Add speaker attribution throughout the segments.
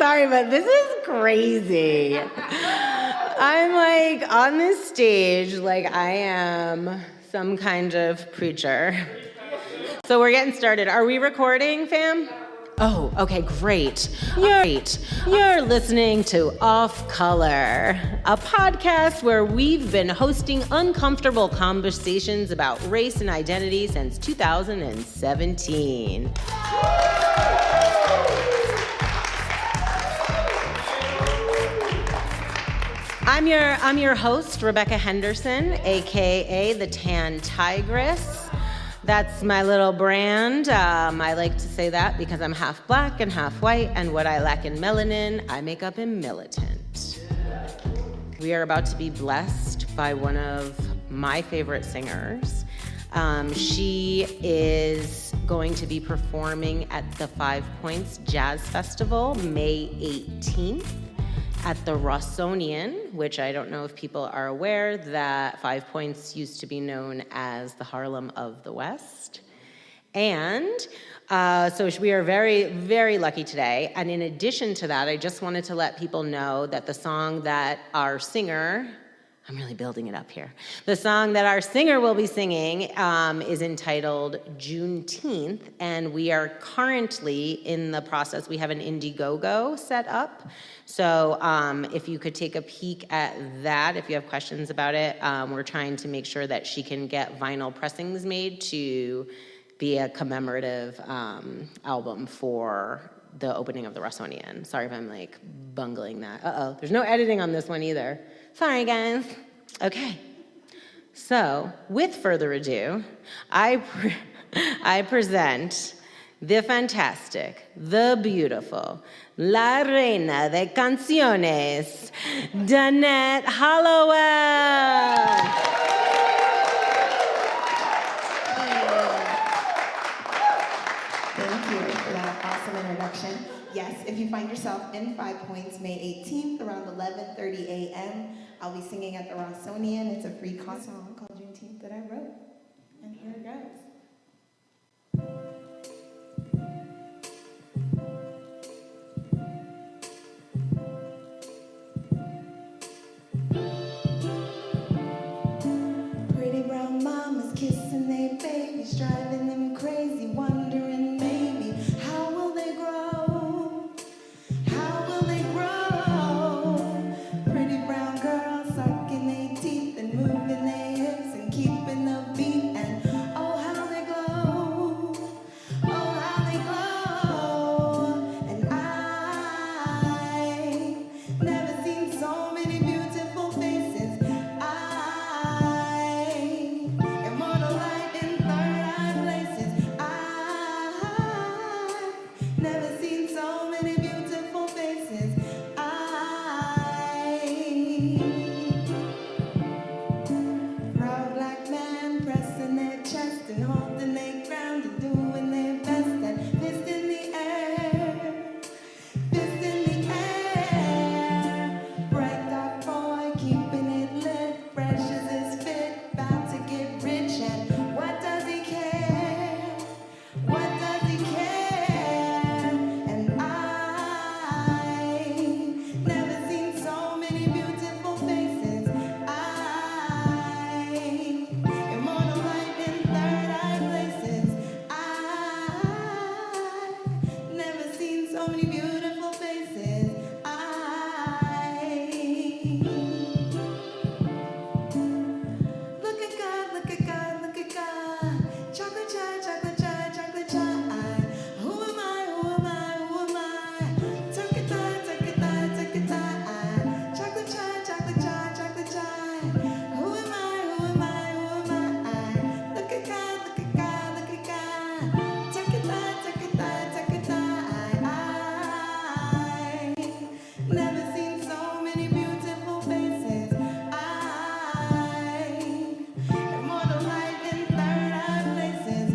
Speaker 1: sorry, but this is crazy. I'm like on this stage like I am some kind of preacher. So we're getting started. Are we recording, fam? Oh, okay, great. You're listening to Off Color, a podcast where we've been hosting uncomfortable conversations about race and identity since 2017. I'm your host, Rebecca Henderson, aka the Tan Tigress. That's my little brand. I like to say that because I'm half black and half white, and what I lack in melanin, I make up in militant. We are about to be blessed by one of my favorite singers. She is going to be performing at the 5 Points Jazz Festival, May 18th. At the Rossonian, which I don't know if people are aware that 5 Points used to be known as the Harlem of the West. And so we are very, very lucky today. And in addition to that, I just wanted to let people know that the song that our singer, I'm really building it up here. The song that our singer will be singing is entitled Juneteenth, and we are currently in the process. We have an Indiegogo set up. So if you could take a peek at that, if you have questions about it, we're trying to make sure that she can get vinyl pressings made to be a commemorative album for the opening of the Rossonian. Sorry if I'm like bungling that. Uh-oh, there's no editing on this one either. Sorry, guys. Okay. So, with further ado, I present the fantastic, the beautiful, la reina de canciones, Jeanette Hollowell.
Speaker 2: Thank you for that awesome introduction. Yes, if you find yourself in 5 Points, May 18th, around 11:30 a.m., I'll be singing at the Rossonian. It's a free song called Juneteenth that I wrote. And here it goes. Pretty brown mamas kissing their babies, driving them crazy, wondering maybe how will they grow? How will they grow? Pretty brown girls sucking their teeth and moving their hips and keeping the beat, and oh how they glow, oh how they glow. And I never seen so many beautiful faces. Immortal light in third eye places. Never seen so many beautiful faces. Proud black man pressing their chest and holding their ground and doing their best, and fist in the air, fist in the air. Bright dark boy keeping it lit, fresh as his fit, about to get rich, and what does he care? What does he care? And I never seen so many beautiful faces. Immortal light in third eye places. Never seen so many beautiful faces. Look at God, look at God, look at God. Chocolate chai, chocolate chai, chocolate chai. Who am I, who am I, who am I? Chocolate chai, chocolate chai, chocolate chai. Chocolate chai, chocolate chai, chocolate chai. Who am I, who am I, who am I? Look at God, look at God, look at God. Chocolate chai, chocolate chai, chocolate chai. Never seen so many beautiful faces. Immortal light in third eye places.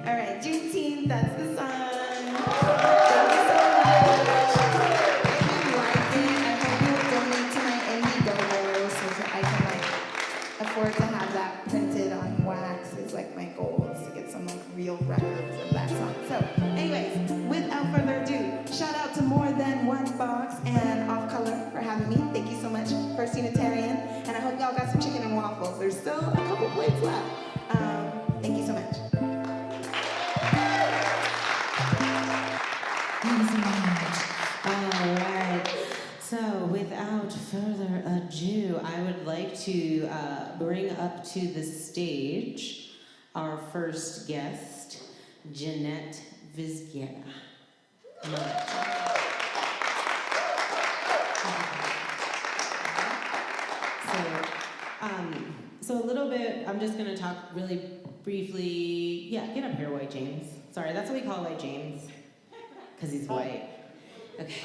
Speaker 2: All right, Juneteenth, that's the song. Thank you so much. If you like it, I hope you will donate to my Indiegogo so that I can afford to have that printed on wax. Is like my goal is to get some real records of that song. So, anyways, without further ado, shout out to More Than One Box and Off Color for having me. Thank you so much, First Unitarian. And I hope y'all got some chicken and waffles. There's still a couple plates left. Thank you so much.
Speaker 1: Thank you so much. All right. So, without further ado, I would like to bring up to the stage our first guest, Jeanette Vizguerra. Come on. So a little bit, I'm just going to talk really briefly. Yeah, get up here, White James. Sorry, that's what we call White James, because he's white. Okay.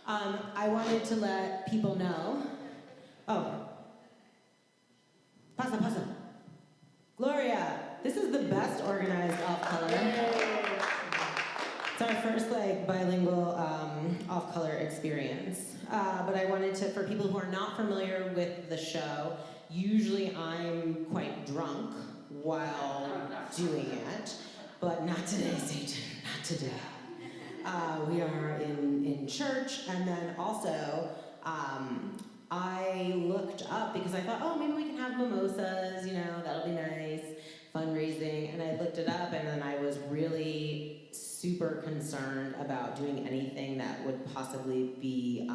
Speaker 1: I wanted to let people know. Oh. Pasa. Gloria, this is the best organized off-color. It's our first bilingual off-color experience. But I wanted to, for people who are not familiar with the show, usually I'm quite drunk while doing it, but not today, Satan, not today. We are in church, and then also I looked up because I thought, oh, maybe we can have mimosas, that'll be nice, fundraising, and I looked it up, and then I was really super concerned about doing anything that would possibly be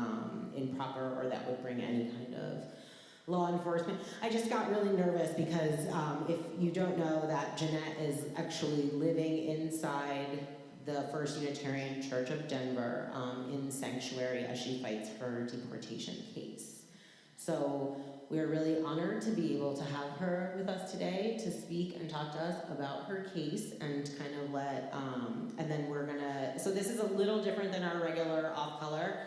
Speaker 1: improper or that would bring any kind of law enforcement. I just got really nervous because if you don't know that Jeanette is actually living inside the First Unitarian Church of Denver in sanctuary as she fights her deportation case. So we're really honored to be able to have her with us today to speak and talk to us about her case and kind of and then we're gonna, so this is a little different than our regular off-color.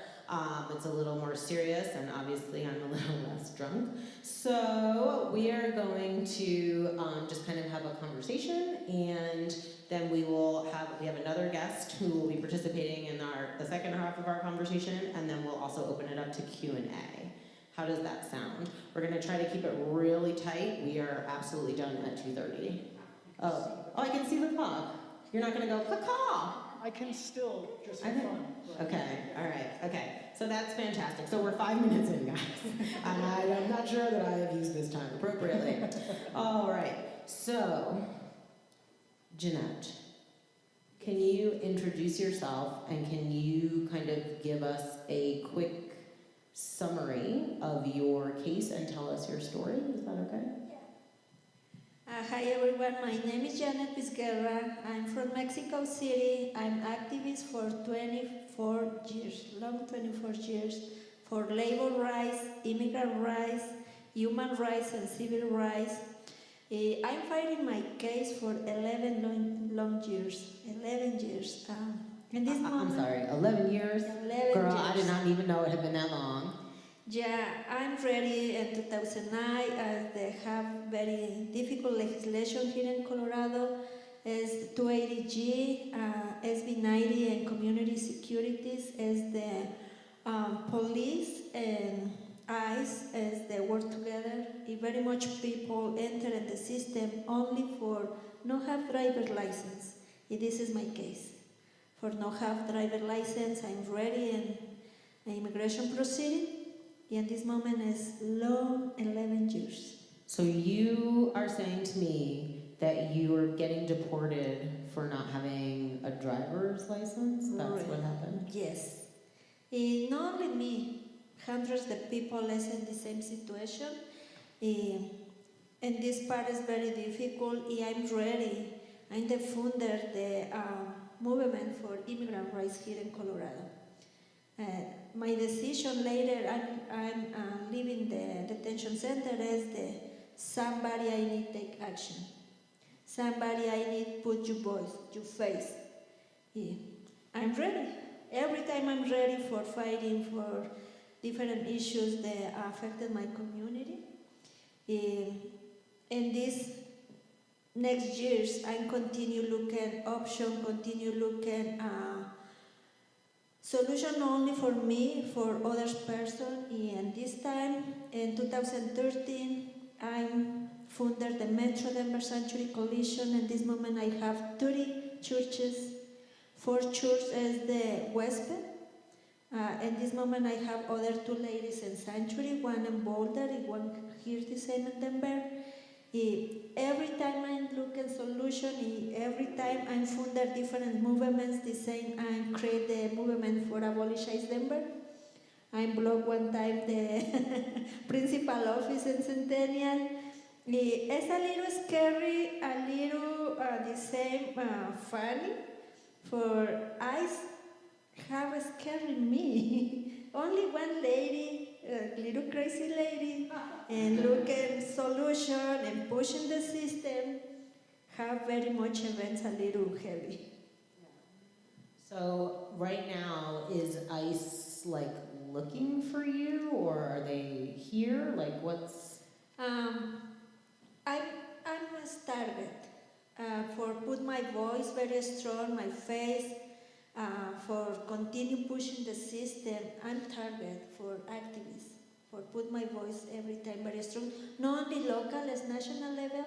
Speaker 1: It's a little more serious, and obviously I'm a little less drunk. So we are going to just kind of have a conversation, and then we have another guest who will be participating in the second half of our conversation, and then we'll also open it up to Q&A. How does that sound? We're gonna try to keep it really tight. We are absolutely done at 2:30. Oh, I can see the clock. You're not gonna go, caw.
Speaker 3: I can still, just for fun.
Speaker 1: Okay, all right, okay. So that's fantastic. So we're 5 minutes in, guys. And I'm not sure that I have used this time appropriately. All right, so, Jeanette, can you introduce yourself and can you kind of give us a quick summary of your case and tell us your story? Is that okay?
Speaker 4: Hi everyone, my name is Jeanette Vizguerra. I'm from Mexico City. I'm activist for 24 years, for labor rights, immigrant rights, human rights, and civil rights. I'm fighting my case for 11 long years. 11 years. In this moment,
Speaker 1: I'm sorry, 11 years?
Speaker 4: 11
Speaker 1: Girl,
Speaker 4: years.
Speaker 1: I did not even know it had been that long.
Speaker 4: Yeah, I'm ready. In 2009, they have very difficult legislation here in Colorado. Is 280G, SB 90, and community securities as the police and ICE as they work together. Very much people enter in the system only for not have driver license. This is my case. For not have driver license, I'm ready in an immigration proceeding. And this moment is long 11 years.
Speaker 1: So you are saying to me that you are getting deported for not having a driver's license? That's
Speaker 4: Right.
Speaker 1: what happened?
Speaker 4: Yes. Not only me, hundreds of people is in the same situation. And this part is very difficult. I'm ready. I'm the founder of the movement for immigrant rights here in Colorado. My decision later, I'm leaving the detention center as somebody I need take action. Somebody I need put your voice, your face. Yeah. I'm ready. Every time I'm ready for fighting for different issues that affected my community. In these next years, I continue looking option, continue looking solution only for me, for other person. And this time, in 2013, I founded the Metro Denver Sanctuary Coalition. And this moment, I have 30 churches Fourth church is the Western. At this moment I have other two ladies in Sanctuary, one in Boulder and one here the same in Denver. Every time I'm looking solution, every time I'm found different movements, the same I create the movement for abolish Denver. I blocked one time the principal office in Centennial. It's a little scary, a little the same funny. For eyes have scared me. Only one lady, a little crazy lady, and looking solution and pushing the system, have very much events a little heavy.
Speaker 1: So right now, is ICE like looking for you, or are they here? Like what's?
Speaker 4: I'm a target for put my voice very strong, my face, for continue pushing the system. I'm target for activists, for put my voice every time very strong. Not only local, as national level.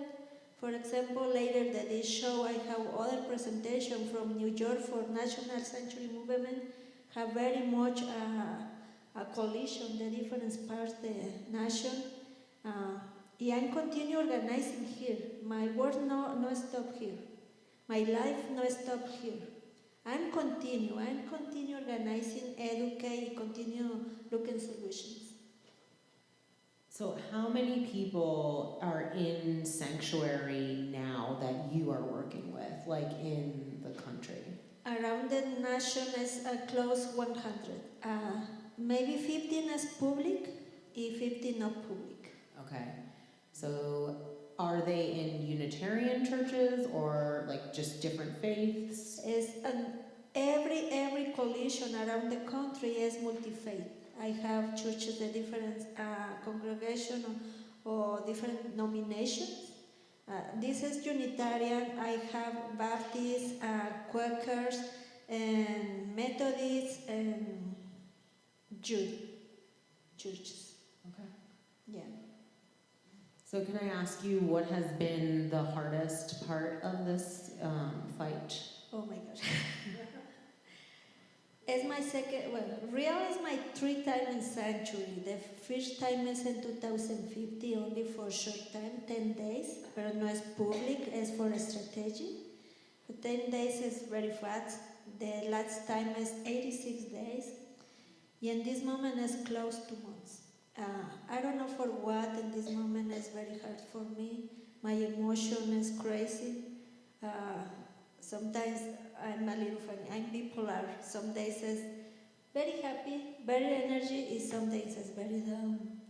Speaker 4: For example, later this show, I have other presentation from New York for National Sanctuary Movement. Have very much a coalition, the different parts of the nation. I'm continue organizing here. My work no stop here. My life no stop here. I'm continue organizing, educate, continue looking solutions.
Speaker 1: So how many people are in Sanctuary now that you are working with, like in the country?
Speaker 4: Around the nation is close 100. Maybe 15 is public, and 15 not public.
Speaker 1: Okay. So are they in Unitarian churches or like just different faiths?
Speaker 4: Every coalition around the country is multi-faith. I have churches, the different congregation or different nominations. This is Unitarian. I have Baptists, Quakers, and Methodists, and Jew churches.
Speaker 1: Okay.
Speaker 4: Yeah.
Speaker 1: So can I ask you what has been the hardest part of this fight?
Speaker 4: Oh my gosh. It's my second, real is my 3 time in Sanctuary. The first time is in 2050, only for a short time, 10 days, but no, it's public, it's for a strategy. For 10 days is very fast. The last time is 86 days. And this moment is close to months. I don't know for what, and this moment is very hard for me. My emotion is crazy. Sometimes I'm a little funny. I'm bipolar. Some days it's very happy, very energy, and some days it's very down.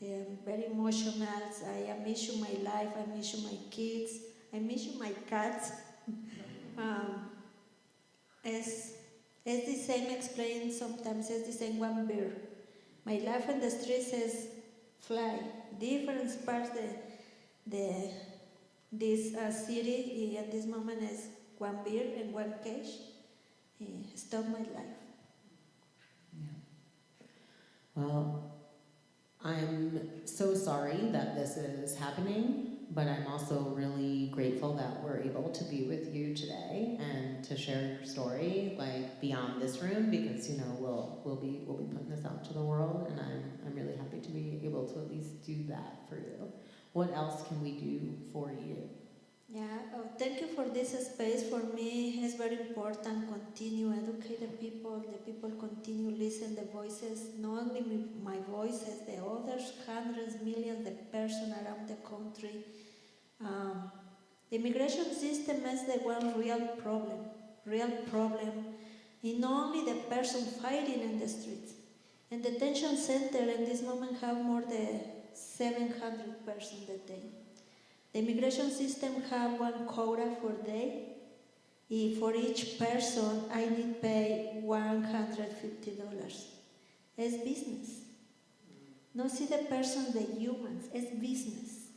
Speaker 4: Very emotional. I miss my life. I miss my kids. I miss my cats. It's the same explain. Sometimes it's the same one beer. My life in the streets is fly. Different parts this city at this moment is one beer and one cage. Stop my life.
Speaker 1: Yeah. Well, I'm so sorry that this is happening, but I'm also really grateful that we're able to be with you today and to share your story, like beyond this room, because we'll be putting this out to the world, and I'm really happy to be able to at least do that for you. What else can we do for you?
Speaker 4: Yeah, thank you for this space. For me, it's very important. Continue educate the people continue listen the voices, not only my voices, the others, hundreds, millions of persons around the country. The immigration system is the one real problem. And not only the person fighting in the streets. In the detention center, in this moment, have more than 700 persons detained. The immigration system have one quota for day. For each person, I need pay $150. It's business. No see the person, the humans. It's business.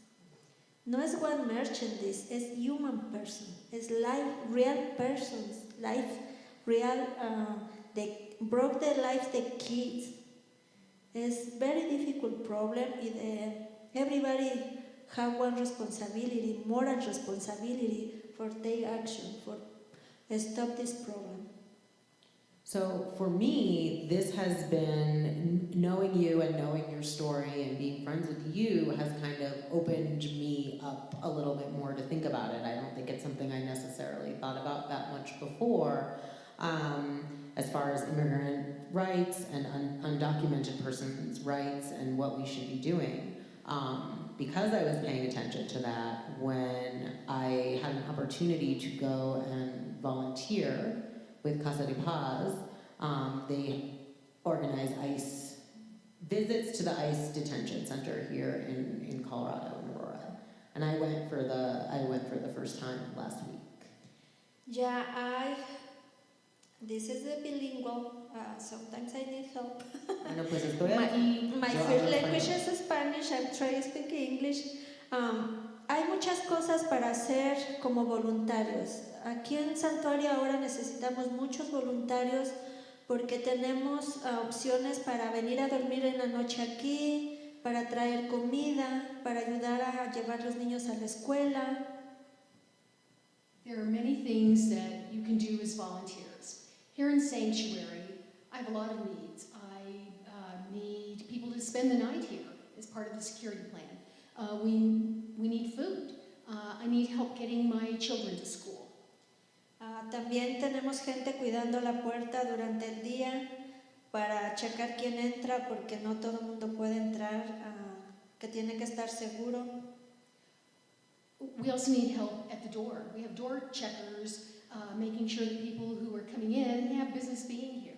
Speaker 4: No es one merchandise. It's human person. It's life, real persons. Life, real. They broke their lives. The kids. It's very difficult problem. Everybody have one responsibility, moral responsibility for their action, for stop this problem.
Speaker 1: So for me, this has been knowing you and knowing your story and being friends with you has kind of opened me up a little bit more to think about it. I don't think it's something I necessarily thought about that much before, as far as immigrant rights and undocumented persons' rights and what we should be doing. Because I was paying attention to that when I had an opportunity to go and volunteer with Casa de Paz, they organize ICE visits to the ICE detention center here in Colorado, in Aurora, and I went for the first time last week.
Speaker 4: Yeah, this is a bilingual, sometimes I need help.
Speaker 1: Bueno, pues estoy aquí.
Speaker 4: My
Speaker 1: Yo
Speaker 4: first
Speaker 1: hablo
Speaker 4: language
Speaker 1: español.
Speaker 4: is Spanish, I'm trying to speak English. Hay muchas cosas para hacer como voluntarios. Aquí en Santuario ahora necesitamos muchos voluntarios porque tenemos opciones para venir a dormir en la noche aquí, para traer comida, para ayudar a llevar los niños a la escuela.
Speaker 5: There are many things that you can do as volunteers. Here in Sanctuary, I have a lot of needs. I need people to spend the night here as part of the security plan. We need food. I need help getting my children to school.
Speaker 4: También tenemos gente cuidando la puerta durante el día para checar quién entra porque no todo el mundo puede entrar, que tiene que estar seguro.
Speaker 5: We also need help at the door. We have door checkers, making sure that people who are coming in have business being here.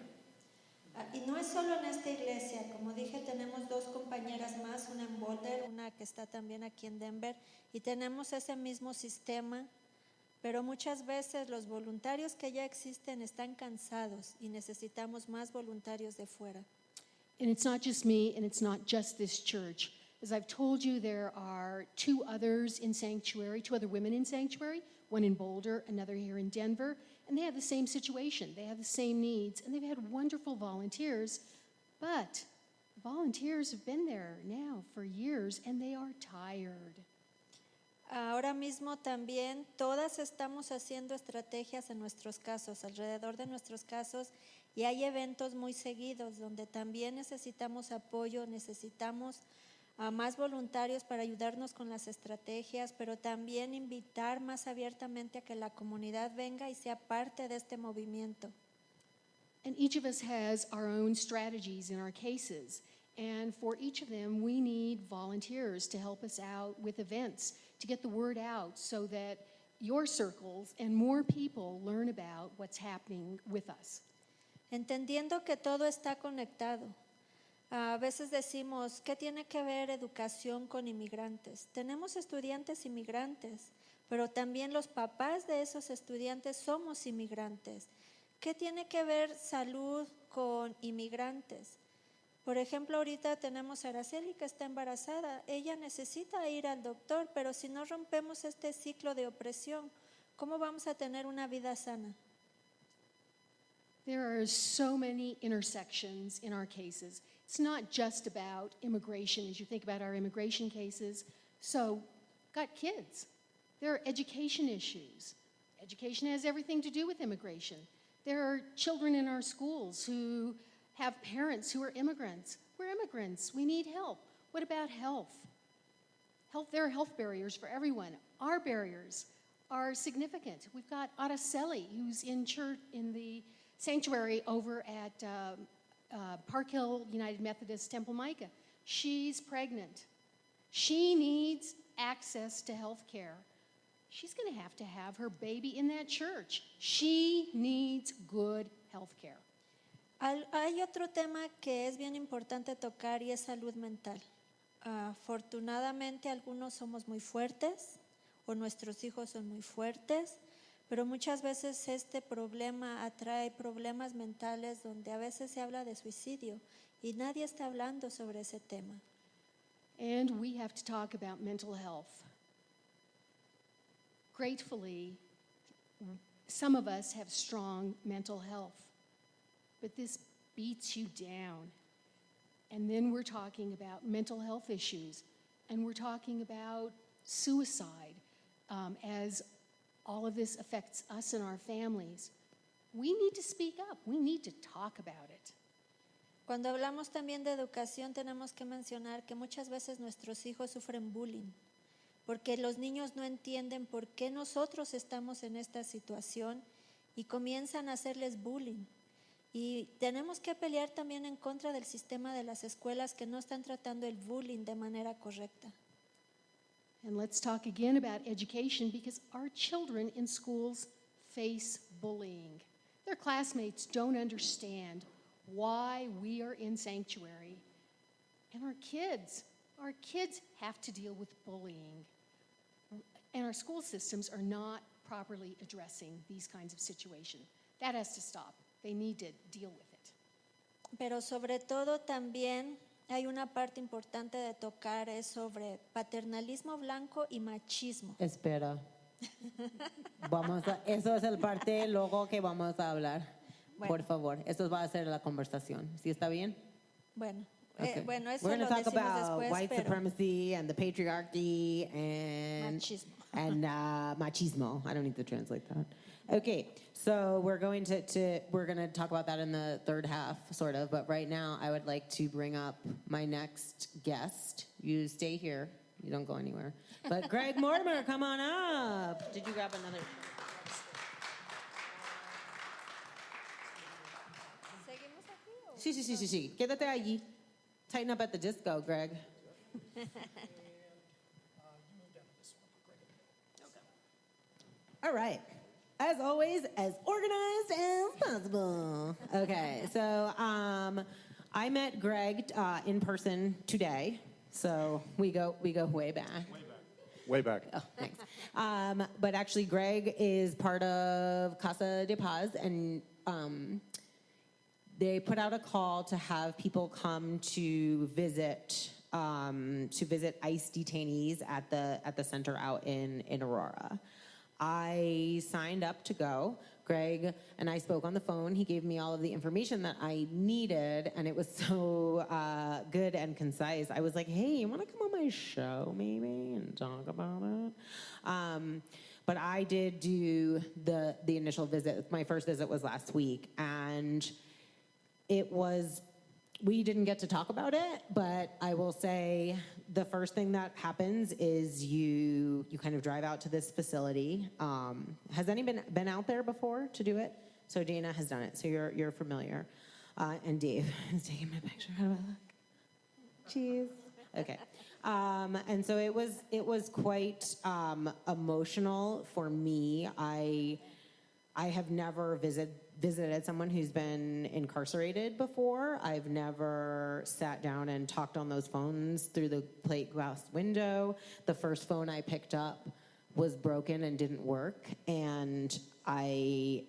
Speaker 4: Y no es solo en esta iglesia, como dije, tenemos dos compañeras más, una en Boulder, una que está también aquí en Denver, y tenemos ese mismo sistema, pero muchas veces los voluntarios que ya existen están cansados y necesitamos más voluntarios de fuera.
Speaker 5: And it's not just me, and it's not just this church. As I've told you, there are two others in Sanctuary, two other women in Sanctuary, one in Boulder, another here in Denver, and they have the same situation. They have the same needs, and they've had wonderful volunteers, but volunteers have been there now for years, and they are tired.
Speaker 4: Ahora mismo también todas estamos haciendo estrategias en nuestros casos, alrededor de nuestros casos, y hay eventos muy seguidos donde también necesitamos apoyo, necesitamos a más voluntarios para ayudarnos con las estrategias, pero también invitar más abiertamente a que la comunidad venga y sea parte de este movimiento.
Speaker 5: And each of us has our own strategies in our cases. And for each of them, we need volunteers to help us out with events, to get the word out so that your circles and more people learn about what's happening with us.
Speaker 4: Entendiendo que todo está conectado. A veces decimos, ¿qué tiene que ver educación con inmigrantes? Tenemos estudiantes inmigrantes, pero también los papás de esos estudiantes somos inmigrantes. ¿Qué tiene que ver salud con inmigrantes? Por ejemplo, ahorita tenemos a Araceli que está embarazada. Ella necesita ir al doctor, pero si no rompemos este ciclo de opresión, ¿cómo vamos a tener una vida sana?
Speaker 5: There are so many intersections in our cases. It's not just about immigration as you think about our immigration cases. So, got kids. There are education issues. Education has everything to do with immigration. There are children in our schools who have parents who are immigrants. We're immigrants. We need help. What about health? There are health barriers for everyone. Our barriers are significant. We've got Araceli, who's in church in the sanctuary over at Park Hill United Methodist Temple Micah. She's pregnant. She needs access to health care. She's going to have her baby in that church. She needs good health care.
Speaker 4: Hay otro tema que es bien importante tocar y es salud mental. Afortunadamente algunos somos muy fuertes o nuestros hijos son muy fuertes, pero muchas veces este problema atrae problemas mentales donde a veces se habla de suicidio y nadie está hablando sobre ese tema.
Speaker 5: And we have to talk about mental health. Gratefully, some of us have strong mental health, but this beats you down. And then we're talking about mental health issues, and we're talking about suicide as all of this affects us and our families, we need to speak up. We need to talk about it.
Speaker 4: Cuando hablamos también de educación, tenemos que mencionar que muchas veces nuestros hijos sufren bullying, porque los niños no entienden por qué nosotros estamos en esta situación y comienzan a hacerles bullying. Y tenemos que pelear también en contra del sistema de las escuelas que no están tratando el bullying de manera correcta.
Speaker 5: And let's talk again about education, because our children in schools face bullying. Their classmates don't understand why we are in sanctuary. And our kids have to deal with bullying. And our school systems are not properly addressing these kinds of situations. That has to stop. They need to deal with it.
Speaker 4: Pero sobre todo también hay una parte importante de tocar es sobre paternalismo blanco y machismo.
Speaker 1: Espera. Eso es el parte luego que vamos a hablar.
Speaker 4: Bueno.
Speaker 1: Por favor, esto va a ser la conversación. ¿Sí está bien?
Speaker 4: Bueno,
Speaker 1: Okay.
Speaker 4: bueno, eso
Speaker 1: We're
Speaker 4: lo
Speaker 1: going to talk
Speaker 4: decimos
Speaker 1: about
Speaker 4: después,
Speaker 1: white
Speaker 4: pero
Speaker 1: supremacy and the patriarchy and
Speaker 4: machismo.
Speaker 1: and machismo. I don't need to translate that. Okay, so we're going to talk about that in the third half, sort of. But right now, I would like to bring up my next guest. You stay here. You don't go anywhere. But Greg Mortimer, come on up. Did you grab another?
Speaker 4: ¿Seguimos aquí o?
Speaker 1: Sí. Quédate allí. Tighten up at the disco, Greg. All right. As always, as organized as possible. Okay, so I met Greg in person today. So we go way back.
Speaker 6: Way back.
Speaker 1: Oh, thanks. But actually, Greg is part of Casa de Paz, and they put out a call to have people come to visit ICE detainees at the center out in Aurora. I signed up to go. Greg and I spoke on the phone. He gave me all of the information that I needed, and it was so good and concise. I was like, hey, you want to come on my show maybe and talk about it? But I did do the initial visit. My first visit was last week, and we didn't get to talk about it, but I will say the first thing that happens is you kind of drive out to this facility. Has anyone been out there before to do it? So Dana has done it, so you're familiar. And Dave is taking my picture. How do I look? Cheese. Okay. And so it was quite emotional for me. I have never visited someone who's been incarcerated before. I've never sat down and talked on those phones through the plate glass window. The first phone I picked up was broken and didn't work, and it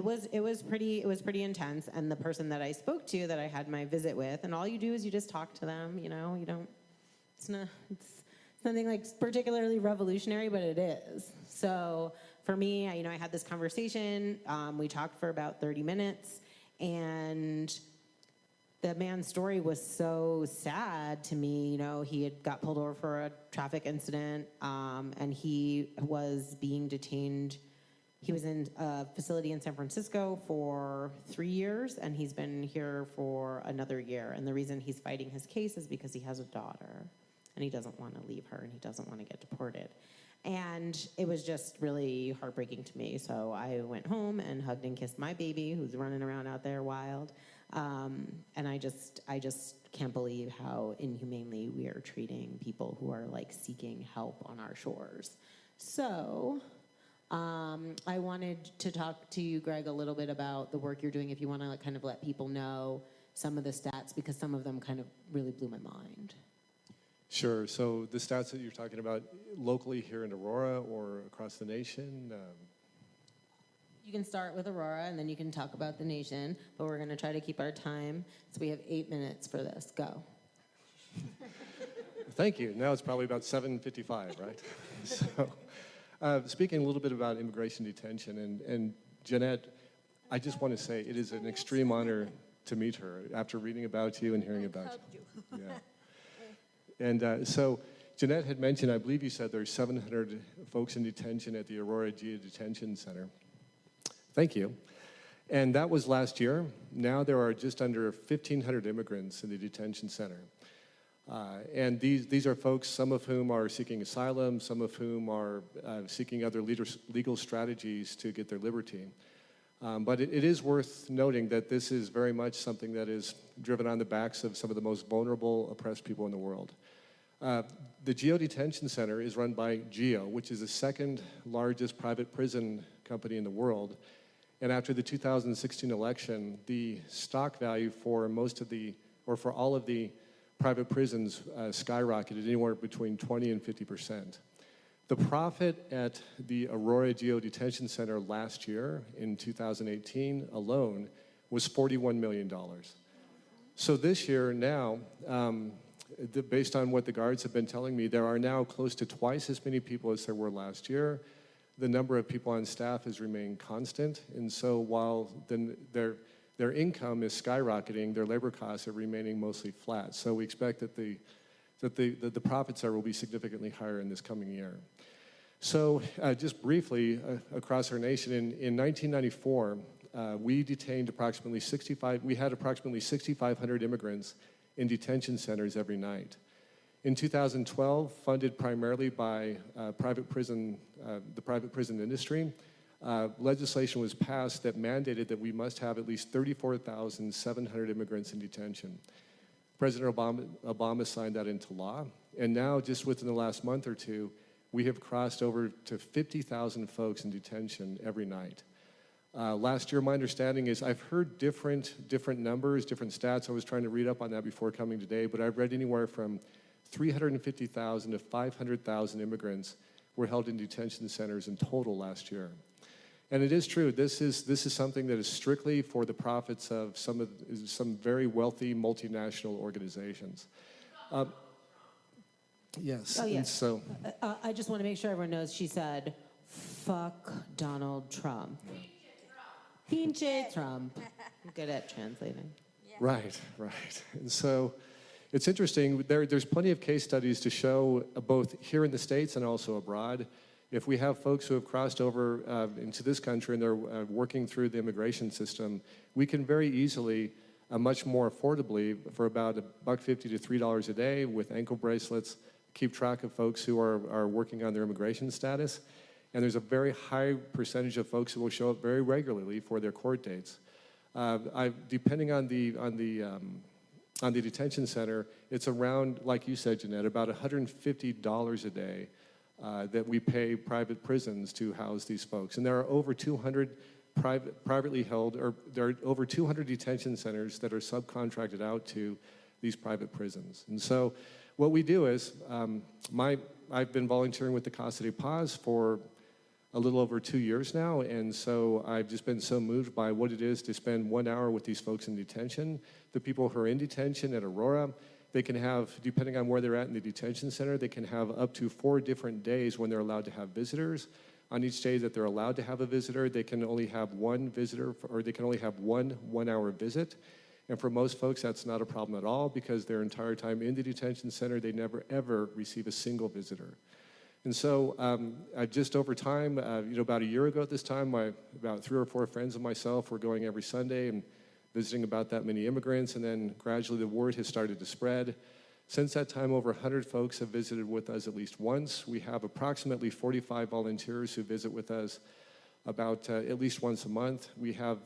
Speaker 1: was pretty intense. And the person that I spoke to, that I had my visit with, and all you do is you just talk to them. You know, it's nothing like particularly revolutionary, but it is. So for me, I had this conversation. We talked for about 30 minutes, and the man's story was so sad to me. He had got pulled over for a traffic incident, and he was being detained. He was in a facility in San Francisco for 3 years, and he's been here for another year. And the reason he's fighting his case is because he has a daughter, and he doesn't want to leave her, and he doesn't want to get deported. And it was just really heartbreaking to me. So I went home and hugged and kissed my baby, who's running around out there wild. And I just can't believe how inhumanely we are treating people who are like seeking help on our shores. So I wanted to talk to you, Greg, a little bit about the work you're doing, if you want to kind of let people know some of the stats, because some of them kind of really blew my mind.
Speaker 6: Sure. So the stats that you're talking about locally here in Aurora or across the nation?
Speaker 1: You can start with Aurora, and then you can talk about the nation, but we're going to try to keep our time. So we have 8 minutes for this. Go.
Speaker 6: Thank you. Now it's probably about 7:55, right? So speaking a little bit about immigration detention, and Jeanette, I just want to say it is an extreme honor to meet her after reading about you and hearing about you. Yeah. And so Jeanette had mentioned, I believe you said there's 700 folks in detention at the Aurora Detention Center. Thank you. And that was last year. Now there are just under 1,500 immigrants in the detention center. And these are folks, some of whom are seeking asylum, some of whom are seeking other legal strategies to get their liberty. But it is worth noting that this is very much something that is driven on the backs of some of the most vulnerable, oppressed people in the world. The GEO Detention Center is run by GEO, which is the second largest private prison company in the world. And after the 2016 election, the stock value for for all of the private prisons skyrocketed anywhere between 20 and 50%. The profit at the Aurora GEO Detention Center last year, in 2018 alone, was $41 million. So this year now, based on what the guards have been telling me, there are now close to twice as many people as there were last year. The number of people on staff has remained constant, and so while their income is skyrocketing, their labor costs are remaining mostly flat. So we expect that the profits there will be significantly higher in this coming year. So just briefly, across our nation, in 1994, we had approximately 6,500 immigrants in detention centers every night. In 2012, funded primarily by the private prison industry, legislation was passed that mandated that we must have at least 34,700 immigrants in detention. President Obama signed that into law, and now just within the last month or two, we have crossed over to 50,000 folks in detention every night. Last year, my understanding is I've heard different numbers, different stats. I was trying to read up on that before coming today, but I've read anywhere from 350,000 to 500,000 immigrants were held in detention centers in total last year. And it is true, this is something that is strictly for the profits of some very wealthy multinational organizations. Yes.
Speaker 1: Oh, yes.
Speaker 6: And so
Speaker 1: I just want to make sure everyone knows she said, fuck Donald Trump. Pinche Trump. I'm good at translating.
Speaker 6: Right. And so it's interesting, there's plenty of case studies to show both here in the States and also abroad. If we have folks who have crossed over into this country and they're working through the immigration system, we can very easily, much more affordably, for about $1.50 to $3 a day with ankle bracelets, keep track of folks who are working on their immigration status. And there's a very high percentage of folks who will show up very regularly for their court dates. Depending on the detention center, it's around, like you said, Jeanette, about $150 a day that we pay private prisons to house these folks. And there are over 200 privately held, or there are over 200 detention centers that are subcontracted out to these private prisons. And so what we do is, I've been volunteering with the Casa de Paz for a little over 2 years now, and so I've just been so moved by what it is to spend 1 hour with these folks in detention. The people who are in detention at Aurora, they can have, depending on where they're at in the detention center, they can have up to 4 different days when they're allowed to have visitors. On each day that they're allowed to have a visitor, they can only have one visitor, or they can only have one 1 hour visit. And for most folks, that's not a problem at all, because their entire time in the detention center, they never, ever receive a single visitor. And so just over time, about a year ago at this time, about 3 or 4 friends of myself were going every Sunday and visiting about that many immigrants, and then gradually the word has started to spread. Since that time, over 100 folks have visited with us at least once. We have approximately 45 volunteers who visit with us about at least once a month. We have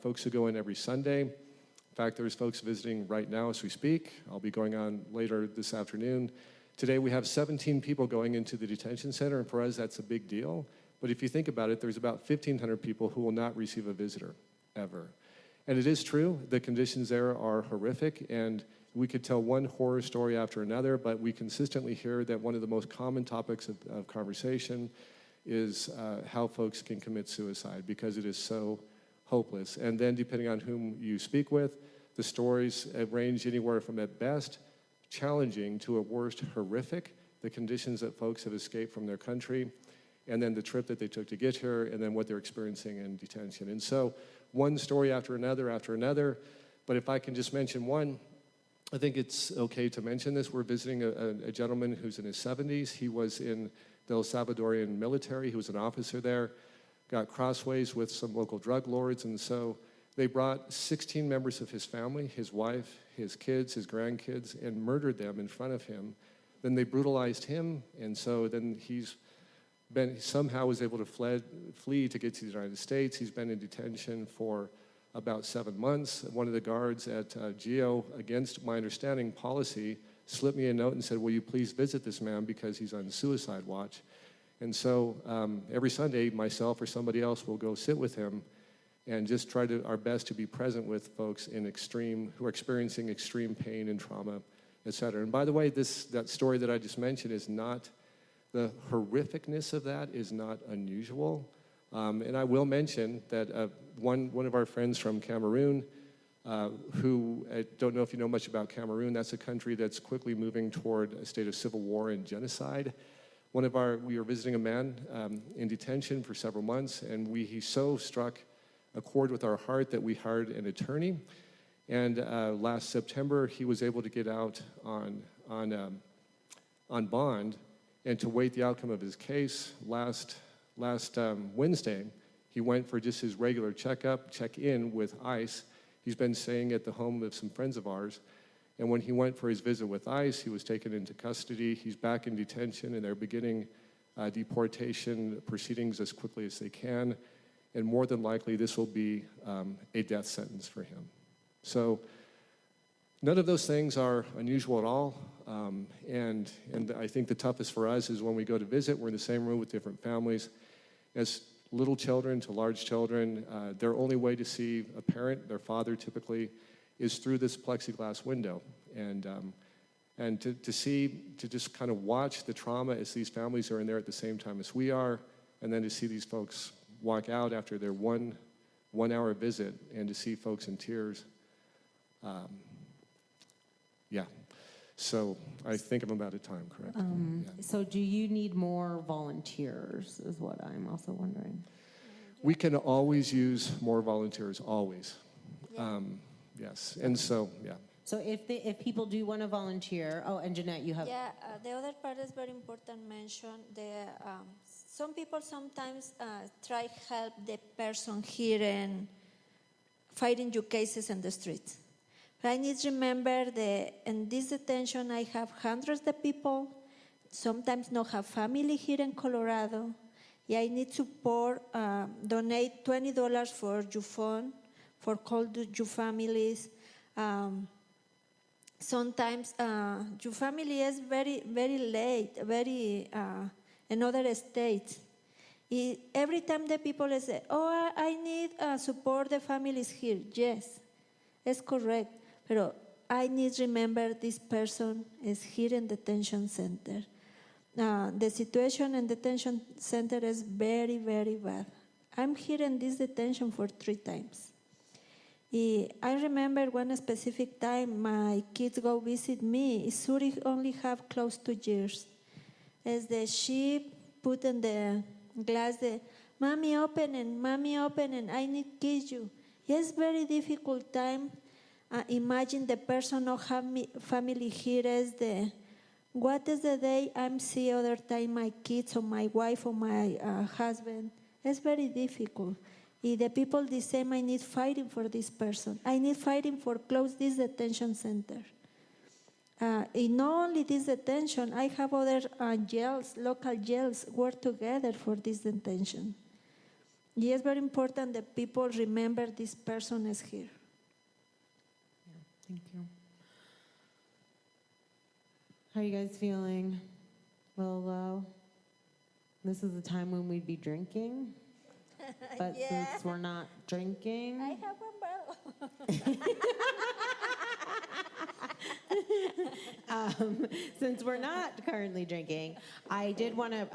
Speaker 6: folks who go in every Sunday. In fact, there's folks visiting right now as we speak. I'll be going on later this afternoon. Today we have 17 people going into the detention center, and for us that's a big deal. But if you think about it, there's about 1,500 people who will not receive a visitor, ever. And it is true, the conditions there are horrific, and we could tell one horror story after another, but we consistently hear that one of the most common topics of conversation is how folks can commit suicide, because it is so hopeless. And then depending on whom you speak with, the stories range anywhere from, at best, challenging to at worst horrific, the conditions that folks have escaped from their country, and then the trip that they took to get here, and then what they're experiencing in detention. And so one story after another, but if I can just mention one, I think it's okay to mention this. We're visiting a gentleman who's in his 70s. He was in the El Salvadorian military. He was an officer there, got crossways with some local drug lords, and so they brought 16 members of his family, his wife, his kids, his grandkids, and murdered them in front of him. Then they brutalized him, and so then somehow was able to flee to get to the United States. He's been in detention for about 7 months. One of the guards at GEO, against my understanding policy, slipped me a note and said, will you please visit this man because he's on suicide watch. And so every Sunday, myself or somebody else will go sit with him and just try our best to be present with folks who are experiencing extreme pain and trauma, et cetera. And by the way, that story that I just mentioned is not, the horrificness of that is not unusual. And I will mention that one of our friends from Cameroon, who, I don't know if you know much about Cameroon, that's a country that's quickly moving toward a state of civil war and genocide. We were visiting a man in detention for several months, and he so struck a chord with our heart that we hired an attorney. And last September, he was able to get out on bond and to wait the outcome of his case. Last Wednesday, he went for just his regular check-in with ICE. He's been staying at the home of some friends of ours. And when he went for his visit with ICE, he was taken into custody. He's back in detention, and they're beginning deportation proceedings as quickly as they can. And more than likely, this will be a death sentence for him. So none of those things are unusual at all. And I think the toughest for us is when we go to visit, we're in the same room with different families. As little children to large children, their only way to see a parent, their father typically, is through this plexiglass window. And to just kind of watch the trauma as these families are in there at the same time as we are, and then to see these folks walk out after their one-hour visit, and to see folks in tears. Yeah. So I think I'm about at time, correct? Yeah.
Speaker 1: So do you need more volunteers, is what I'm also wondering.
Speaker 6: We can always use more volunteers, always. Yes, and so, yeah.
Speaker 1: So if people do want to volunteer, and Jeanette, you have...
Speaker 4: Yeah, the other part is very important mention. Some people sometimes try help the person here and fighting your cases in the streets. But I need to remember that in this detention, I have hundreds of people, sometimes not have family here in Colorado. Yeah, I need support, donate $20 for your phone, for call to your families. Sometimes your family is very, very late, in other states. Every time the people say, oh, I need support the families here. Yes, it's correct. But I need to remember this person is here in the detention center. The situation in the detention center is very, very bad. I'm here in this detention for 3 times. I remember one specific time my kids go visit me. Zurich only have close 2 years. As the sheep put in the glass, mommy open and I need kiss you. Yes, very difficult time. Imagine the person not have family here is what is the day I'm see other time my kids or my wife or my husband. It's very difficult. The people the same, I need fighting for this person. I need fighting for close this detention center. In not only this detention, I have other jails, local jails, work together for this detention. It's very important that people remember this person is here.
Speaker 1: Thank you. How are you guys feeling? A little low? This is the time when we'd be drinking, but since we're not drinking...
Speaker 4: I have one bottle.
Speaker 1: Since we're not currently drinking, I did want to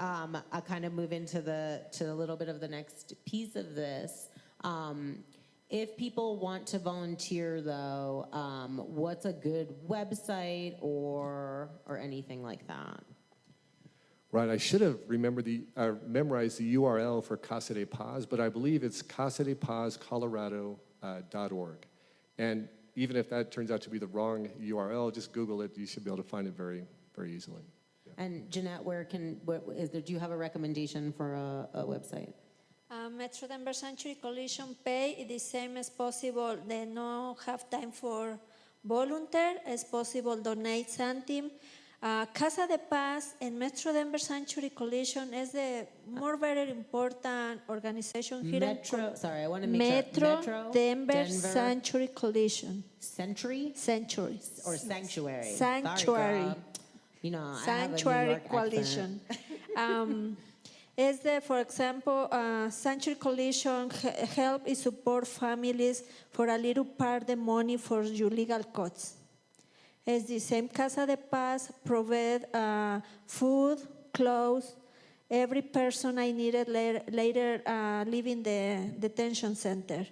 Speaker 1: kind of move into a little bit of the next piece of this. If people want to volunteer, though, what's a good website or anything like that?
Speaker 6: Right, I should have memorized the URL for Casa de Paz, but I believe it's casadepazcolorado.org. And even if that turns out to be the wrong URL, just Google it. You should be able to find it very, very easily.
Speaker 1: And Jeanette, do you have a recommendation for a website?
Speaker 4: Metro Denver Sanctuary Coalition pay the same as possible. They no have time for volunteer as possible. Donate something. Casa de Paz and Metro Denver Sanctuary Coalition is the more very important organization here.
Speaker 1: I want to make sure.
Speaker 4: Metro Denver Sanctuary Coalition.
Speaker 1: Sanctuary or sanctuary?
Speaker 4: Sanctuary.
Speaker 1: Sorry, girl. You know, I have a New
Speaker 4: Sanctuary
Speaker 1: York
Speaker 4: Coalition. Is there, for example, Sanctuary Coalition help and support families for a little part the money for your legal costs. It's the same Casa de Paz provide food, clothes, every person I needed later leaving the detention center.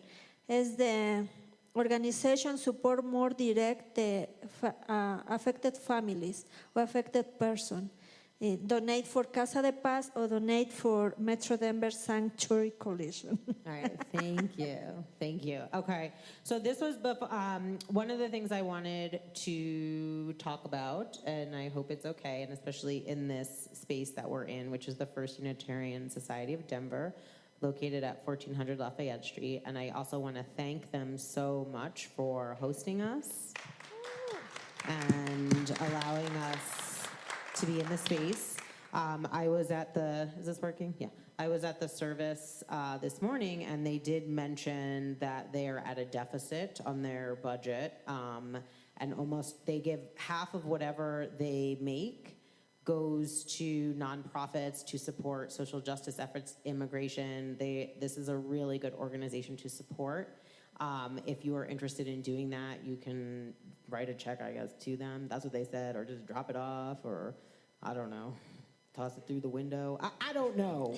Speaker 4: As the organization support more direct the affected families or affected person. Donate for Casa de Paz or donate for Metro Denver Sanctuary Coalition.
Speaker 1: All right, thank you. Thank you. Okay, so this was one of the things I wanted to talk about, and I hope it's okay, and especially in this space that we're in, which is the First Unitarian Society of Denver, located at 1400 Lafayette Street. And I also want to thank them so much for hosting us and allowing us to be in the space. I was at is this working? Yeah. I was at the service this morning, and they did mention that they are at a deficit on their budget, and they give half of whatever they make goes to nonprofits to support social justice efforts, immigration. This is a really good organization to support. If you are interested in doing that, you can write a check, I guess, to them. That's what they said, or just drop it off, or I don't know, toss it through the window. I don't know.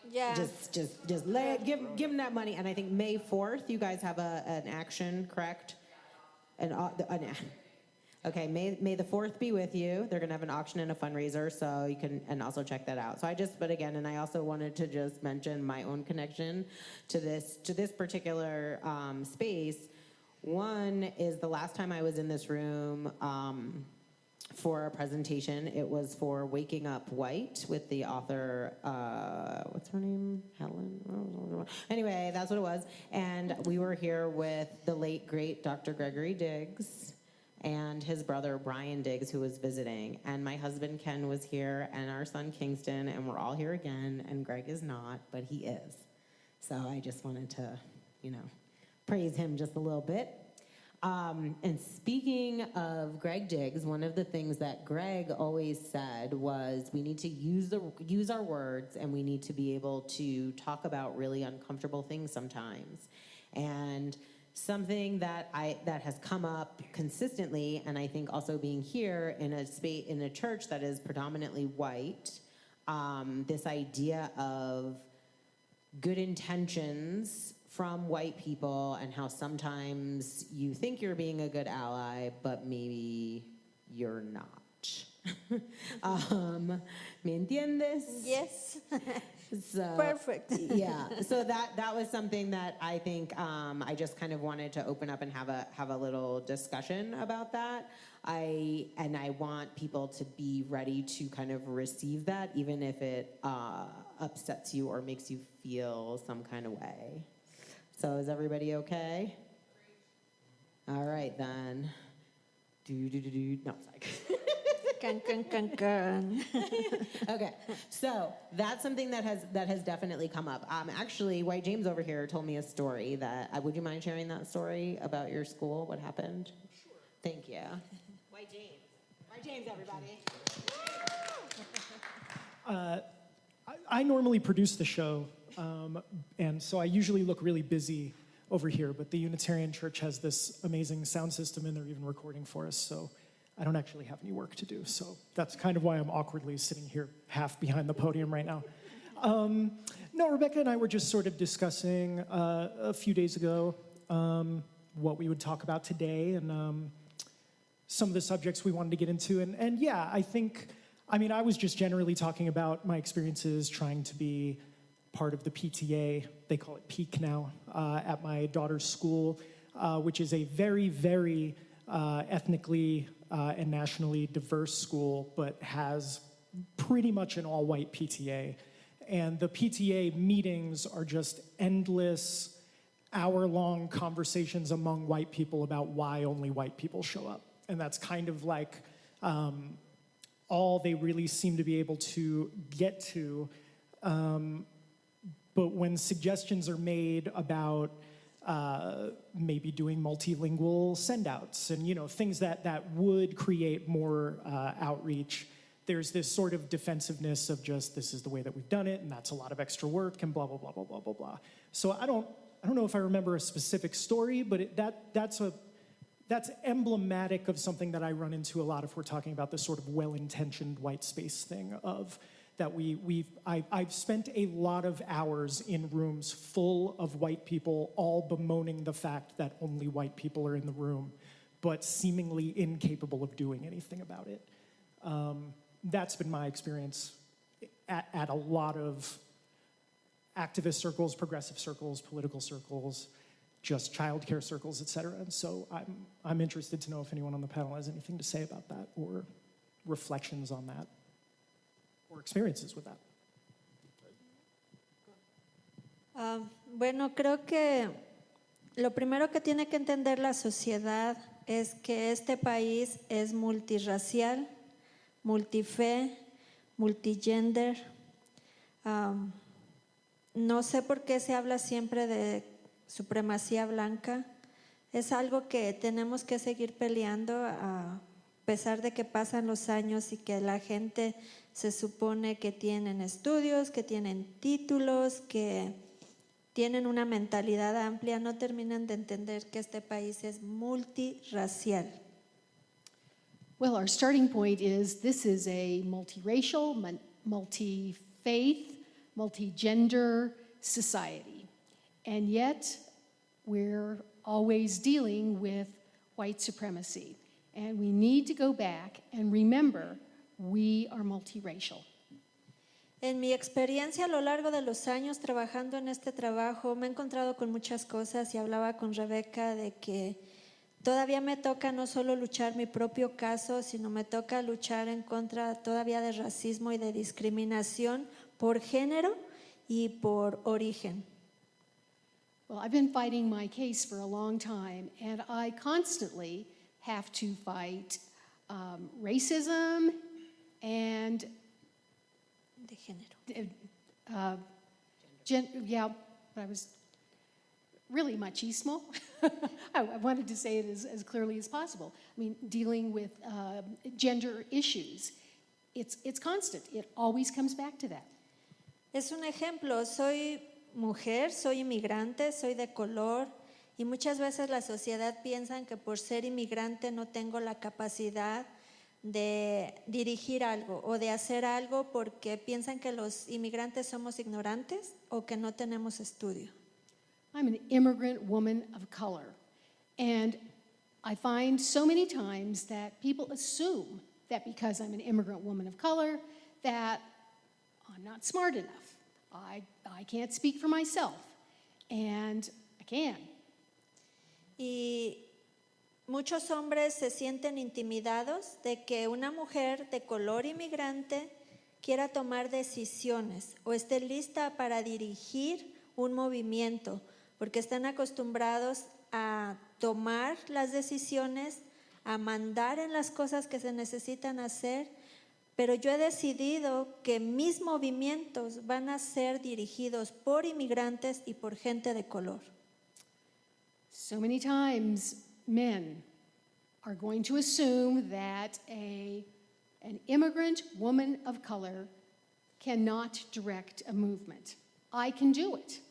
Speaker 4: Yeah.
Speaker 1: Just give them that money. And I think May 4th, you guys have an action, correct? Okay, May the 4th be with you. They're gonna have an auction and a fundraiser, so you can, and also check that out. So I also wanted to just mention my own connection to this particular space. One is the last time I was in this room for a presentation, it was for Waking Up White with the author, what's her name? Helen? Anyway, that's what it was. And we were here with the late, great Dr. Gregory Diggs and his brother Brian Diggs, who was visiting, and my husband Ken was here, and our son Kingston, and we're all here again, and Greg is not, but he is. So I just wanted to, praise him just a little bit. And speaking of Greg Diggs, one of the things that Greg always said was we need to use our words, and we need to be able to talk about really uncomfortable things sometimes. And something that has come up consistently, and I think also being here in a church that is predominantly white, this idea of good intentions from white people, and how sometimes you think you're being a good ally, but maybe you're not. ¿Me entiendes?
Speaker 4: Yes.
Speaker 1: So,
Speaker 4: perfect.
Speaker 1: Yeah. So that was something that I think I just kind of wanted to open up and have a little discussion about that. I want people to be ready to kind of receive that, even if it upsets you or makes you feel some kind of way. So is everybody okay? All right then. No, sorry. Okay, so that's something that has definitely come up. Actually, White James over here told me a story that, would you mind sharing that story about your school? What happened? Sure. Thank you. White James, everybody.
Speaker 3: I normally produce the show, and so I usually look really busy over here, but the Unitarian Church has this amazing sound system, and they're even recording for us, so I don't actually have any work to do. So that's kind of why I'm awkwardly sitting here half behind the podium right now. No, Rebecca and I were just sort of discussing a few days ago what we would talk about today, and some of the subjects we wanted to get into. And yeah, I was just generally talking about my experiences trying to be part of the PTA, they call it PEAK now, at my daughter's school. which is a very, very ethnically and nationally diverse school, but has pretty much an all-white PTA. And the PTA meetings are just endless, hour-long conversations among white people about why only white people show up. And that's kind of like all they really seem to be able to get to. But when suggestions are made about maybe doing multilingual send-outs and things that would create more outreach, there's this sort of defensiveness of just, this is the way that we've done it, and that's a lot of extra work, and blah, blah, blah, blah, blah, blah, blah. So I don't know if I remember a specific story, but that's emblematic of something that I run into a lot if we're talking about this sort of well-intentioned white space thing of that I've spent a lot of hours in rooms full of white people all bemoaning the fact that only white people are in the room, but seemingly incapable of doing anything about it. That's been my experience at a lot of activist circles, progressive circles, political circles, just childcare circles, et cetera. And so I'm interested to know if anyone on the panel has anything to say about that or reflections on that or experiences with that.
Speaker 4: Bueno, creo que lo primero que tiene que entender la sociedad es que este país es multirracial, multife, multigender. No sé por qué se habla siempre de supremacía blanca. Es algo que tenemos que seguir peleando a pesar de que pasan los años y que la gente se supone que tienen estudios, que tienen títulos, que tienen una mentalidad amplia, no terminan de entender que este país es multirracial.
Speaker 5: Well, our starting point is this is a multiracial, multi-faith, multi-gender society. And yet, we're always dealing with white supremacy. And we need to go back and remember we are multiracial.
Speaker 4: En mi experiencia a lo largo de los años trabajando en este trabajo, me he encontrado con muchas cosas y hablaba con Rebeca de que todavía me toca no solo luchar mi propio caso, sino me toca luchar en contra todavía de racismo y de discriminación por género y por origen.
Speaker 5: Well, I've been fighting my case for a long time, and I constantly have to fight racism and
Speaker 4: De género.
Speaker 5: But I was really machismo. I wanted to say it as clearly as possible. I mean, dealing with gender issues, it's constant. It always comes back to that.
Speaker 4: Es un ejemplo, soy mujer, soy inmigrante, soy de color y muchas veces la sociedad piensa que por ser inmigrante no tengo la capacidad de dirigir algo o de hacer algo porque piensan que los inmigrantes somos ignorantes o que no tenemos estudio.
Speaker 5: I'm an immigrant woman of color, and I find so many times that people assume that because I'm an immigrant woman of color that I'm not smart enough. I can't speak for myself, and I can.
Speaker 4: Y muchos hombres se sienten intimidados de que una mujer de color inmigrante quiera tomar decisiones o esté lista para dirigir un movimiento, porque están acostumbrados a tomar las decisiones, a mandar en las cosas que se necesitan hacer, pero yo he decidido que mis movimientos van a ser dirigidos por inmigrantes y por gente de color.
Speaker 5: So many times men are going to assume that an immigrant woman of color cannot direct a movement. I can do it.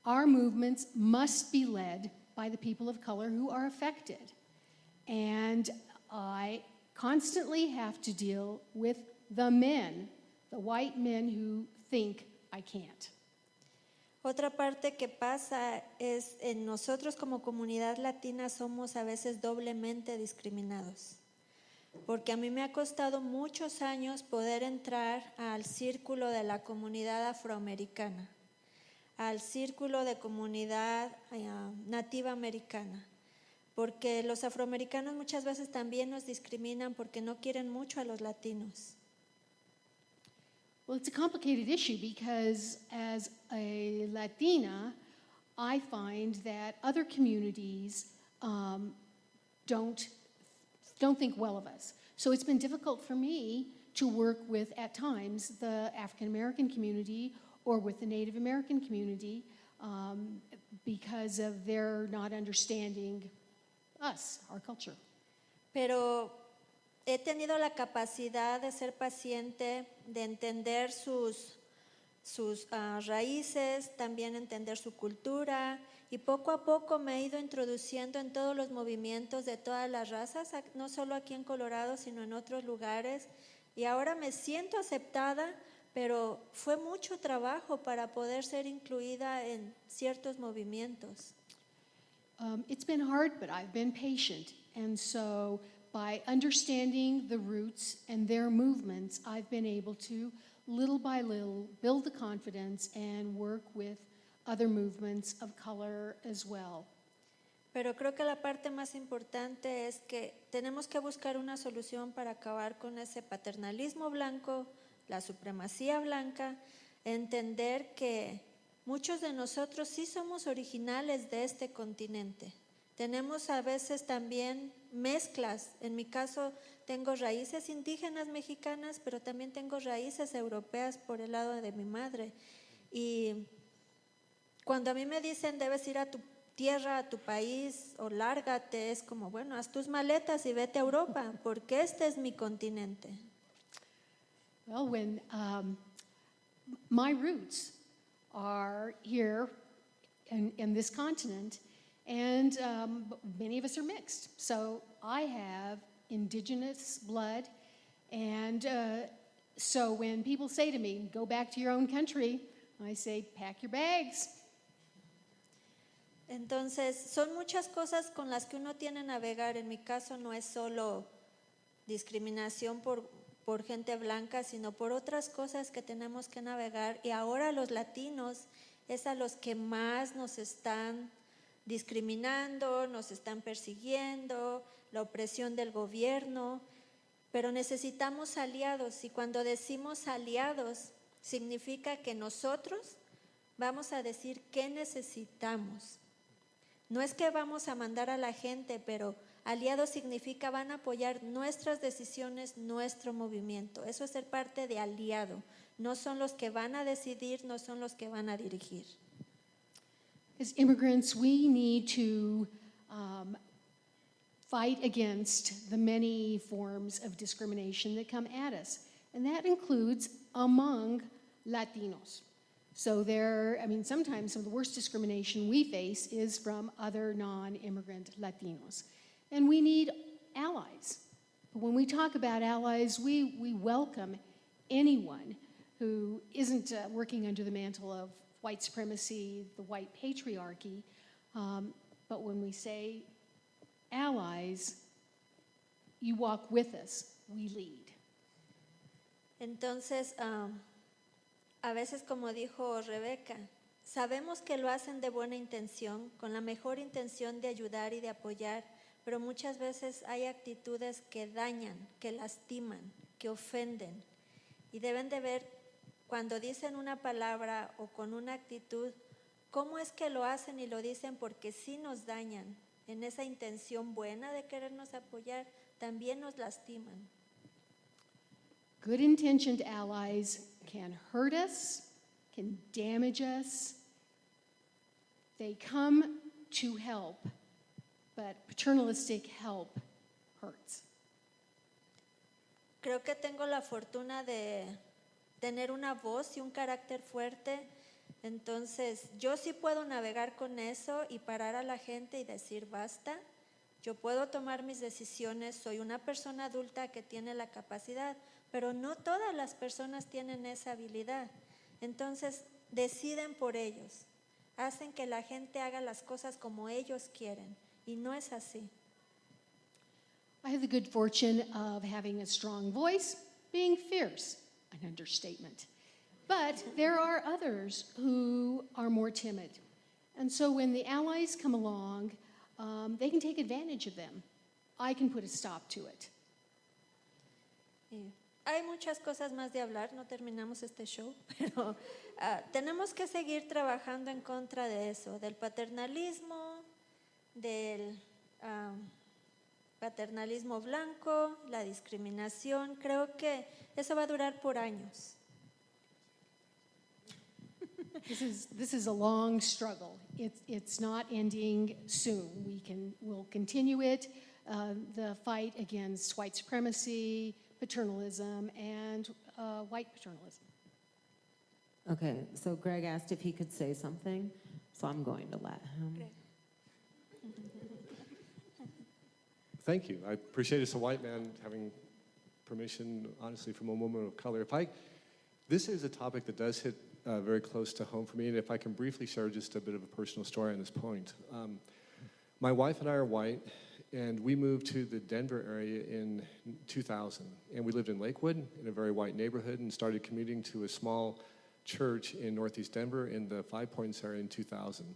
Speaker 5: Our movements must be led by the people of color who are affected. And I constantly have to deal with the men, the white men who think I can't.
Speaker 4: Otra parte que pasa es en nosotros como comunidad latina somos a veces doblemente discriminados, porque a mí me ha costado muchos años poder entrar al círculo de la comunidad afroamericana. al círculo de comunidad nativa americana, porque los afroamericanos muchas veces también nos discriminan porque no quieren mucho a los latinos.
Speaker 5: Well, it's a complicated issue because as a Latina, I find that other communities don't think well of us. So it's been difficult for me to work with, at times, the African American community or with the Native American community because of their not understanding us, our culture.
Speaker 4: Pero he tenido la capacidad de ser paciente, de entender sus raíces, también entender su cultura, y poco a poco me he ido introduciendo en todos los movimientos de todas las razas, no solo aquí en Colorado, sino en otros lugares, y ahora me siento aceptada, pero fue mucho trabajo para poder ser incluida en ciertos movimientos.
Speaker 5: It's been hard, but I've been patient. And so by understanding the roots and their movements, I've been able to, little by little, build the confidence and work with other movements of color as well.
Speaker 4: Pero creo que la parte más importante es que tenemos que buscar una solución para acabar con ese paternalismo blanco, la supremacía blanca, entender que muchos de nosotros sí somos originales de este continente. Tenemos a veces también mezclas. En mi caso tengo raíces indígenas mexicanas, pero también tengo raíces europeas por el lado de mi madre. Y cuando a mí me dicen debes ir a tu tierra, a tu país o lárgate, es como, bueno, haz tus maletas y vete a Europa, porque este es mi continente.
Speaker 5: Well, when my roots are here in this continent, and many of us are mixed. So I have indigenous blood, and so when people say to me, go back to your own country, I say, pack your bags.
Speaker 4: Entonces, son muchas cosas con las que uno tiene que navegar. En mi caso no es solo discriminación por gente blanca, sino por otras cosas que tenemos que navegar. Y ahora los latinos es a los que más nos están discriminando, nos están persiguiendo, la opresión del gobierno, pero necesitamos aliados, y cuando decimos aliados, significa que nosotros vamos a decir qué necesitamos. No es que vamos a mandar a la gente, pero aliados significa van a apoyar nuestras decisiones, nuestro movimiento. Eso es ser parte de aliado. No son los que van a decidir, no son los que van a dirigir.
Speaker 5: As immigrants, we need to fight against the many forms of discrimination that come at us, and that includes among Latinos. So sometimes some of the worst discrimination we face is from other non-immigrant Latinos, and we need allies. But when we talk about allies, we welcome anyone who isn't working under the mantle of white supremacy, the white patriarchy, but when we say allies, you walk with us, we lead.
Speaker 4: Entonces, a veces, como dijo Rebeca, sabemos que lo hacen de buena intención, con la mejor intención de ayudar y de apoyar, pero muchas veces hay actitudes que dañan, que lastiman, que ofenden, y deben de ver cuando dicen una palabra o con una actitud, cómo es que lo hacen y lo dicen porque sí nos dañan. En esa intención buena de querernos apoyar, también nos lastiman.
Speaker 5: Good intentioned allies can hurt us, can damage us. They come to help, but paternalistic help hurts.
Speaker 4: Creo que tengo la fortuna de tener una voz y un carácter fuerte, entonces yo sí puedo navegar con eso y parar a la gente y decir basta. Yo puedo tomar mis decisiones, soy una persona adulta que tiene la capacidad, pero no todas las personas tienen esa habilidad. Entonces deciden por ellos, hacen que la gente haga las cosas como ellos quieren, y no es así.
Speaker 5: I have the good fortune of having a strong voice, being fierce, an understatement. But there are others who are more timid. And so when the allies come along, they can take advantage of them. I can put a stop to it.
Speaker 4: Hay muchas cosas más de hablar, no terminamos este show, pero tenemos que seguir trabajando en contra de eso, del paternalismo, del paternalismo blanco, la discriminación. Creo que eso va a durar por años.
Speaker 5: This is a long struggle. It's not ending soon. We'll continue it. The fight against white supremacy, paternalism, and white paternalism.
Speaker 1: Okay, so Greg asked if he could say something, so I'm going to let him.
Speaker 6: Thank you. I appreciate it as a white man having permission, honestly, from a woman of color. This is a topic that does hit very close to home for me, and if I can briefly share just a bit of a personal story on this point. My wife and I are white, and we moved to the Denver area in 2000, and we lived in Lakewood in a very white neighborhood and started commuting to a small church in northeast Denver in the Five Points area in 2000,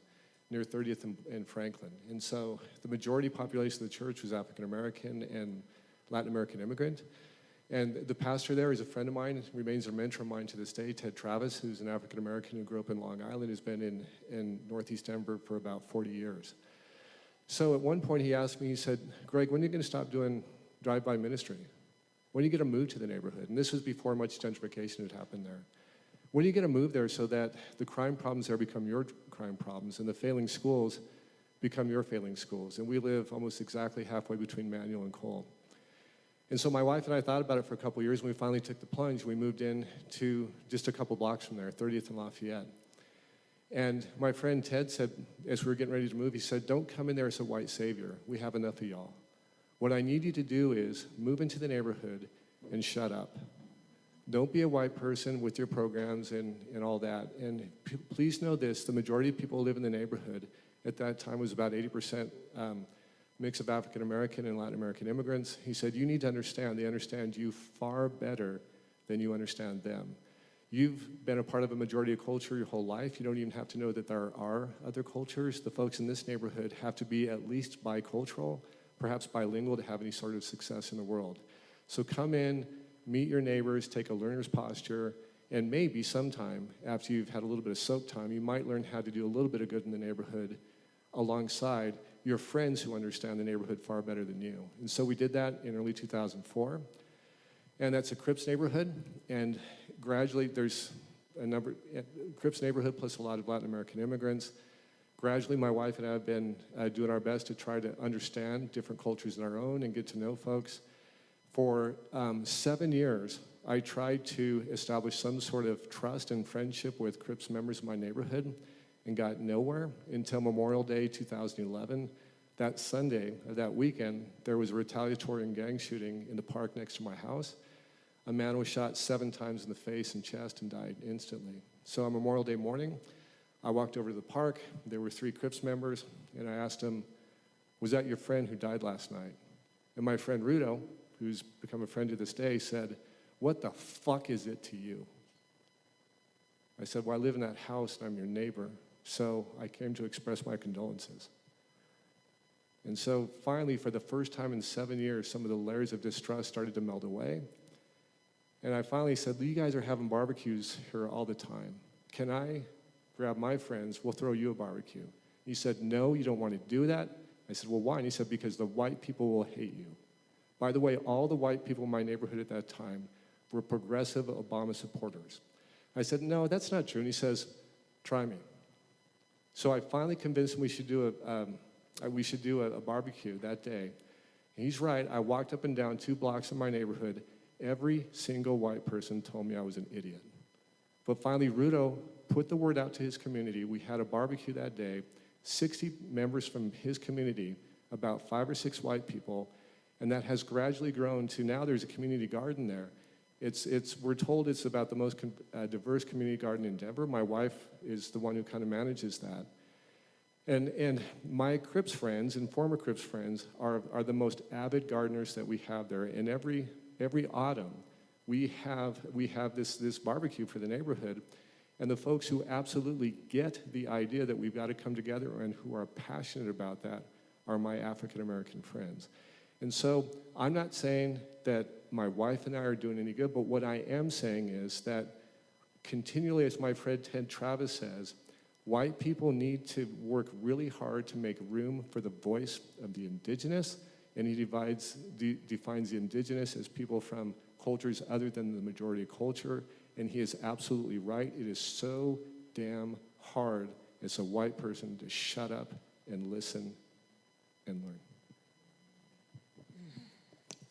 Speaker 6: near 30th and Franklin. And so the majority population of the church was African American and Latin American immigrant. And the pastor there is a friend of mine, remains a mentor of mine to this day, Ted Travis, who's an African American who grew up in Long Island, has been in northeast Denver for about 40 years. So at one point he asked me, he said, Greg, when are you going to stop doing drive-by ministry? When are you going to move to the neighborhood? And this was before much gentrification had happened there. When are you going to move there so that the crime problems there become your crime problems and the failing schools become your failing schools? And we live almost exactly halfway between Manual and Cole. And so my wife and I thought about it for a couple of years, and we finally took the plunge. We moved in to just a couple blocks from there, 30th and Lafayette. And my friend Ted said, as we were getting ready to move, he said, don't come in there as a white savior. We have enough of y'all. What I need you to do is move into the neighborhood and shut up. Don't be a white person with your programs and all that. And please know this, the majority of people who live in the neighborhood at that time was about 80% mix of African American and Latin American immigrants. He said, you need to understand, they understand you far better than you understand them. You've been a part of a majority of culture your whole life. You don't even have to know that there are other cultures. The folks in this neighborhood have to be at least bicultural, perhaps bilingual, to have any sort of success in the world. So come in, meet your neighbors, take a learner's posture, and maybe sometime after you've had a little bit of soak time, you might learn how to do a little bit of good in the neighborhood alongside your friends who understand the neighborhood far better than you. And so we did that in early 2004. And that's a Crips neighborhood. And gradually there's a number, Crips neighborhood plus a lot of Latin American immigrants. Gradually my wife and I have been doing our best to try to understand different cultures in our own and get to know folks. For 7 years, I tried to establish some sort of trust and friendship with Crips members in my neighborhood and got nowhere until Memorial Day 2011. That Sunday, or that weekend, there was a retaliatory and gang shooting in the park next to my house. A man was shot 7 times in the face and chest and died instantly. So on Memorial Day morning, I walked over to the park. There were 3 Crips members, and I asked him, was that your friend who died last night? And my friend Rudo, who's become a friend to this day, said, what the fuck is it to you? I said, well, I live in that house and I'm your neighbor, so I came to express my condolences. And so finally, for the first time in 7 years, some of the layers of distrust started to melt away. And I finally said, you guys are having barbecues here all the time. Can I grab my friends? We'll throw you a barbecue. He said, no, you don't want to do that. I said, well, why? And he said, because the white people will hate you. By the way, all the white people in my neighborhood at that time were progressive Obama supporters. I said, no, that's not true. And he says, try me. So I finally convinced him we should do a barbecue that day. And he's right. I walked up and down 2 blocks in my neighborhood. Every single white person told me I was an idiot. But finally, Rudo put the word out to his community. We had a barbecue that day. 60 members from his community, about 5 or 6 white people, and that has gradually grown to now there's a community garden there. We're told it's about the most diverse community garden in Denver. My wife is the one who kind of manages that. And my Crips friends and former Crips friends are the most avid gardeners that we have there. And every autumn, we have this barbecue for the neighborhood, and the folks who absolutely get the idea that we've got to come together and who are passionate about that are my African American friends. And so I'm not saying that my wife and I are doing any good, but what I am saying is that continually, as my friend Ted Travis says, white people need to work really hard to make room for the voice of the indigenous, and he defines the indigenous as people from cultures other than the majority culture, and he is absolutely right. It is so damn hard as a white person to shut up and listen and learn.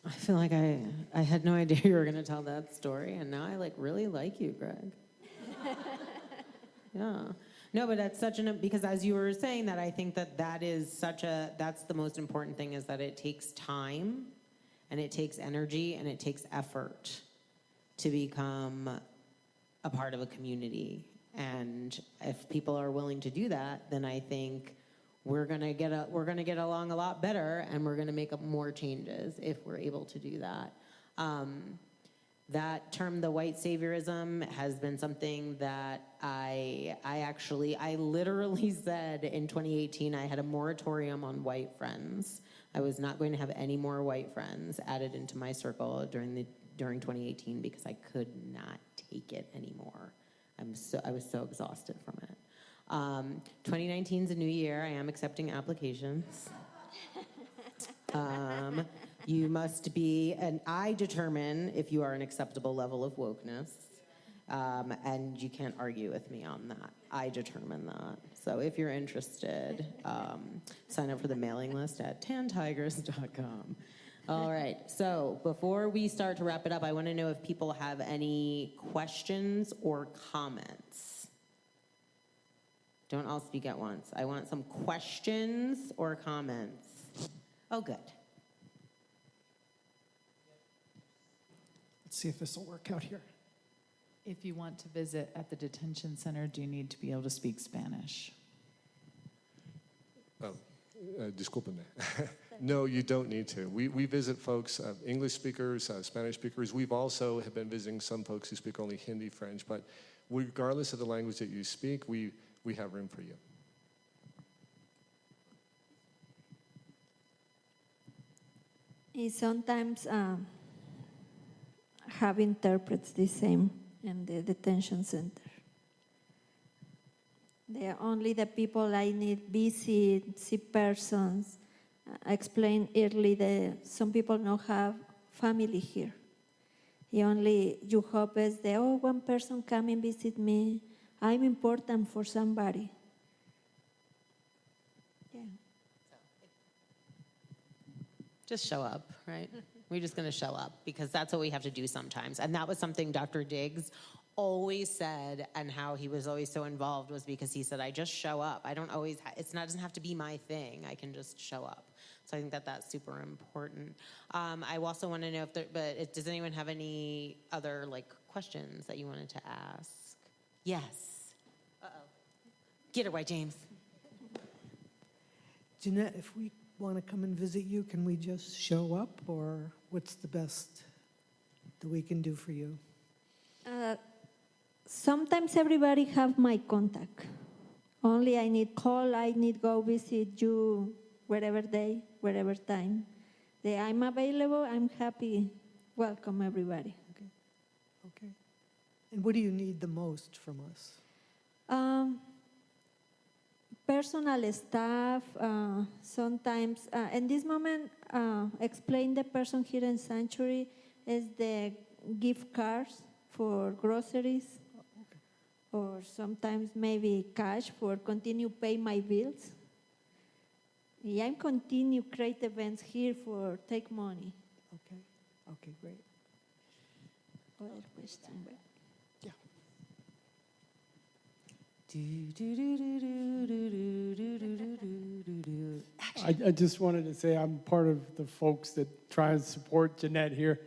Speaker 1: I feel like I had no idea you were going to tell that story, and now I really like you, Greg. Yeah. No, but that's because as you were saying that, I think that's the most important thing, is that it takes time, and it takes energy, and it takes effort to become a part of a community. And if people are willing to do that, then I think we're gonna get along a lot better, and we're gonna make up more changes if we're able to do that. That term, the white saviorism, has been something that I literally said in 2018, I had a moratorium on white friends. I was not going to have any more white friends added into my circle during 2018 because I could not take it anymore. I was so exhausted from it. 2019 is a new year. I am accepting applications. You must be, and I determine if you are an acceptable level of wokeness, and you can't argue with me on that. I determine that. So if you're interested, sign up for the mailing list at tantigress.com. All right, so before we start to wrap it up, I want to know if people have any questions or comments. Don't all speak at once. I want some questions or comments. Oh, good.
Speaker 3: Let's see if this will work out here.
Speaker 7: If you want to visit at the detention center, do you need to be able to speak Spanish?
Speaker 6: Discúlpenme. No, you don't need to. We visit folks, English speakers, Spanish speakers. We've also have been visiting some folks who speak only Hindi, French, but regardless of the language that you speak, we have room for you.
Speaker 4: Sometimes have interprets the same in the detention center. They are only the people I need see persons. Explain early that some people don't have family here. You hope is that, one person come and visit me. I'm important for somebody. Yeah.
Speaker 1: Just show up, right? We're just going to show up because that's what we have to do sometimes. And that was something Dr. Diggs always said, and how he was always so involved was because he said, I just show up. I don't always, doesn't have to be my thing. I can just show up. So I think that's super important. I also want to know does anyone have any other questions that you wanted to ask? Yes. Uh-oh. Get it right, James.
Speaker 8: Jeanette, if we want to come and visit you, can we just show up, or what's the best that we can do for you?
Speaker 4: Sometimes everybody have my contact. Only I need call, I need go visit you wherever day, wherever time. I'm available, I'm happy. Welcome everybody.
Speaker 8: Okay. And what do you need the most from us?
Speaker 4: Personal staff, sometimes, in this moment, explain the person here in Sanctuary is the gift cards for groceries, or sometimes maybe cash for continue pay my bills. I continue create events here for take money.
Speaker 8: Okay, great.
Speaker 4: Other question?
Speaker 8: Yeah.
Speaker 9: I just wanted to say I'm part of the folks that try and support Jeanette here.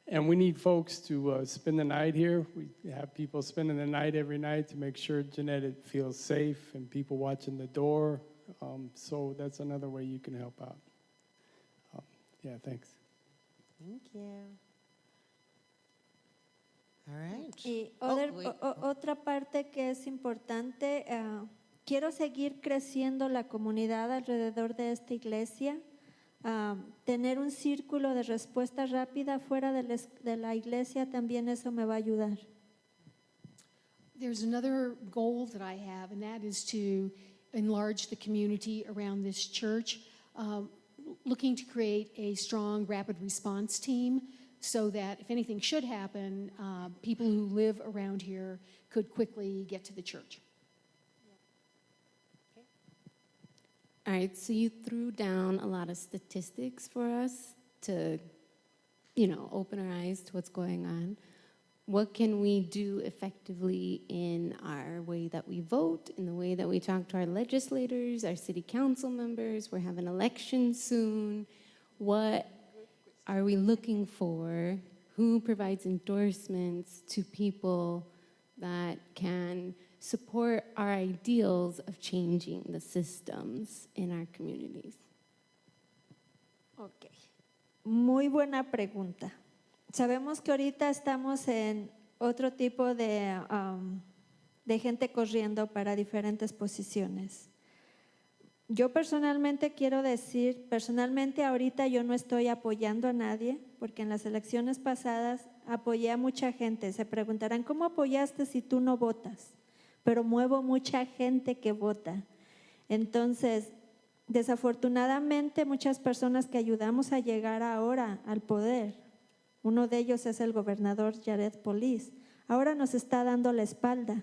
Speaker 9: And we need folks to spend the night here. We have people spending the night every night to make sure Jeanette feels safe and people watching the door. So that's another way you can help out. Yeah, thanks.
Speaker 1: Thank you. All right.
Speaker 4: Y
Speaker 1: Oh, wait.
Speaker 4: otra parte que es importante, quiero seguir creciendo la comunidad alrededor de esta iglesia, tener un círculo de respuesta rápida fuera de la iglesia, también eso me va a ayudar.
Speaker 5: There's another goal that I have, and that is to enlarge the community around this church, looking to create a strong rapid response team so that if anything should happen, people who live around here could quickly get to the church.
Speaker 10: All right, so you threw down a lot of statistics for us to, open our eyes to what's going on. What can we do effectively in our way that we vote, in the way that we talk to our legislators, our city council members? We're having elections soon. What are we looking for? Who provides endorsements to people that can support our ideals of changing the systems in our communities?
Speaker 4: Ok, muy buena pregunta. Sabemos que ahorita estamos en otro tipo de gente corriendo para diferentes posiciones. Yo personalmente quiero decir, ahorita yo no estoy apoyando a nadie, porque en las elecciones pasadas apoyé a mucha gente. Se preguntarán, ¿cómo apoyaste si tú no votas? Pero muevo mucha gente que vota. Entonces, desafortunadamente, muchas personas que ayudamos a llegar ahora al poder, uno de ellos es el gobernador Jeanette Vizguerra, ahora nos está dando la espalda.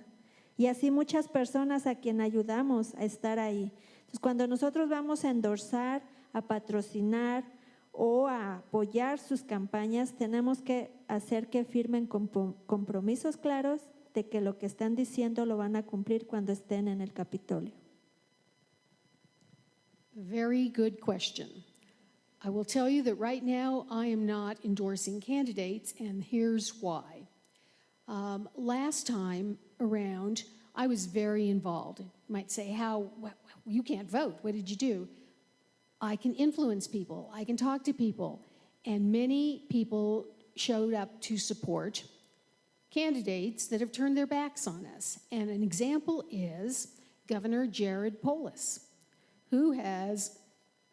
Speaker 4: Y así muchas personas a quien ayudamos a estar ahí. Entonces, cuando nosotros vamos a endorsar, a patrocinar o a apoyar sus campañas, tenemos que hacer que firmen compromisos claros de que lo que están diciendo lo van a cumplir cuando estén en el Capitolio.
Speaker 5: Very good question. I will tell you that right now I am not endorsing candidates, and here's why. Last time around, I was very involved. You might say, you can't vote. What did you do? I can influence people. I can talk to people. And many people showed up to support candidates that have turned their backs on us. And an example is Governor Jared Polis, who has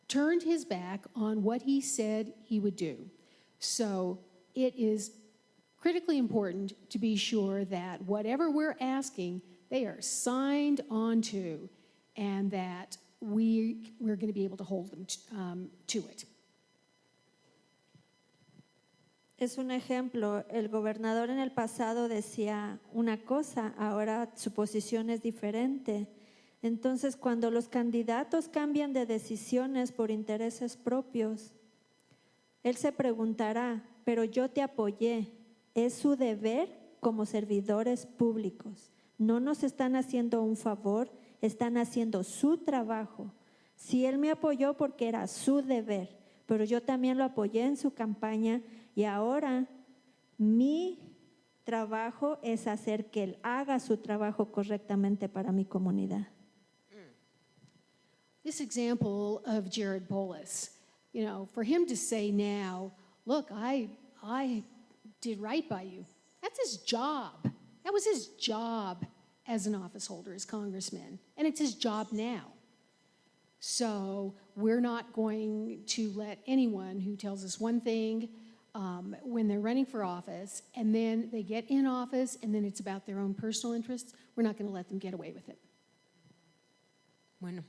Speaker 5: turned his back on what he said he would do. So it is critically important to be sure that whatever we're asking, they are signed onto, and that we're going to be able to hold them to it.
Speaker 4: Es un ejemplo, el gobernador en el pasado decía una cosa, ahora su posición es diferente. Entonces, cuando los candidatos cambian de decisiones por intereses propios, él se preguntará, pero yo te apoyé, es su deber como servidores públicos. No nos están haciendo un favor, están haciendo su trabajo. Si él me apoyó porque era su deber, pero yo también lo apoyé en su campaña y ahora mi trabajo es hacer que él haga su trabajo correctamente para mi comunidad.
Speaker 5: This example of Jared Polis, for him to say now, look, I did right by you, that's his job. That was his job as an office holder, as congressman, and it's his job now. So we're not going to let anyone who tells us one thing when they're running for office, and then they get in office, and then it's about their own personal interests, we're not going to let them get away with it.
Speaker 1: Bueno,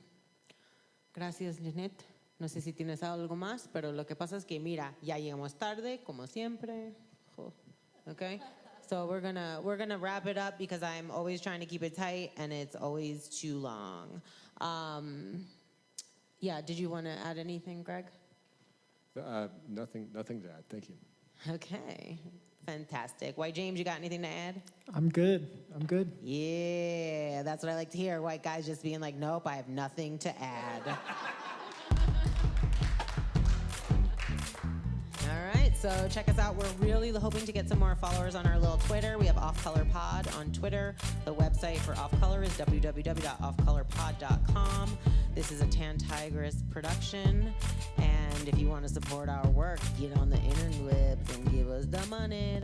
Speaker 1: gracias, Jeanette. No sé si tienes algo más, pero lo que pasa es que, mira, ya llegamos tarde, como siempre. Okay? So we're gonna wrap it up because I'm always trying to keep it tight and it's always too long. Yeah, did you want to add anything, Greg?
Speaker 6: Nothing to add. Thank you.
Speaker 1: Okay, fantastic. White James, you got anything to add?
Speaker 3: I'm good.
Speaker 1: Yeah, that's what I like to hear. White guys just being like, nope, I have nothing to add. All right, so check us out. We're really hoping to get some more followers on our little Twitter. We have Off Color Pod on Twitter. The website for Off Color is www.offcolorpod.com. This is a Tan Tigress production. And if you want to support our work, get on the interwebs and give us the money.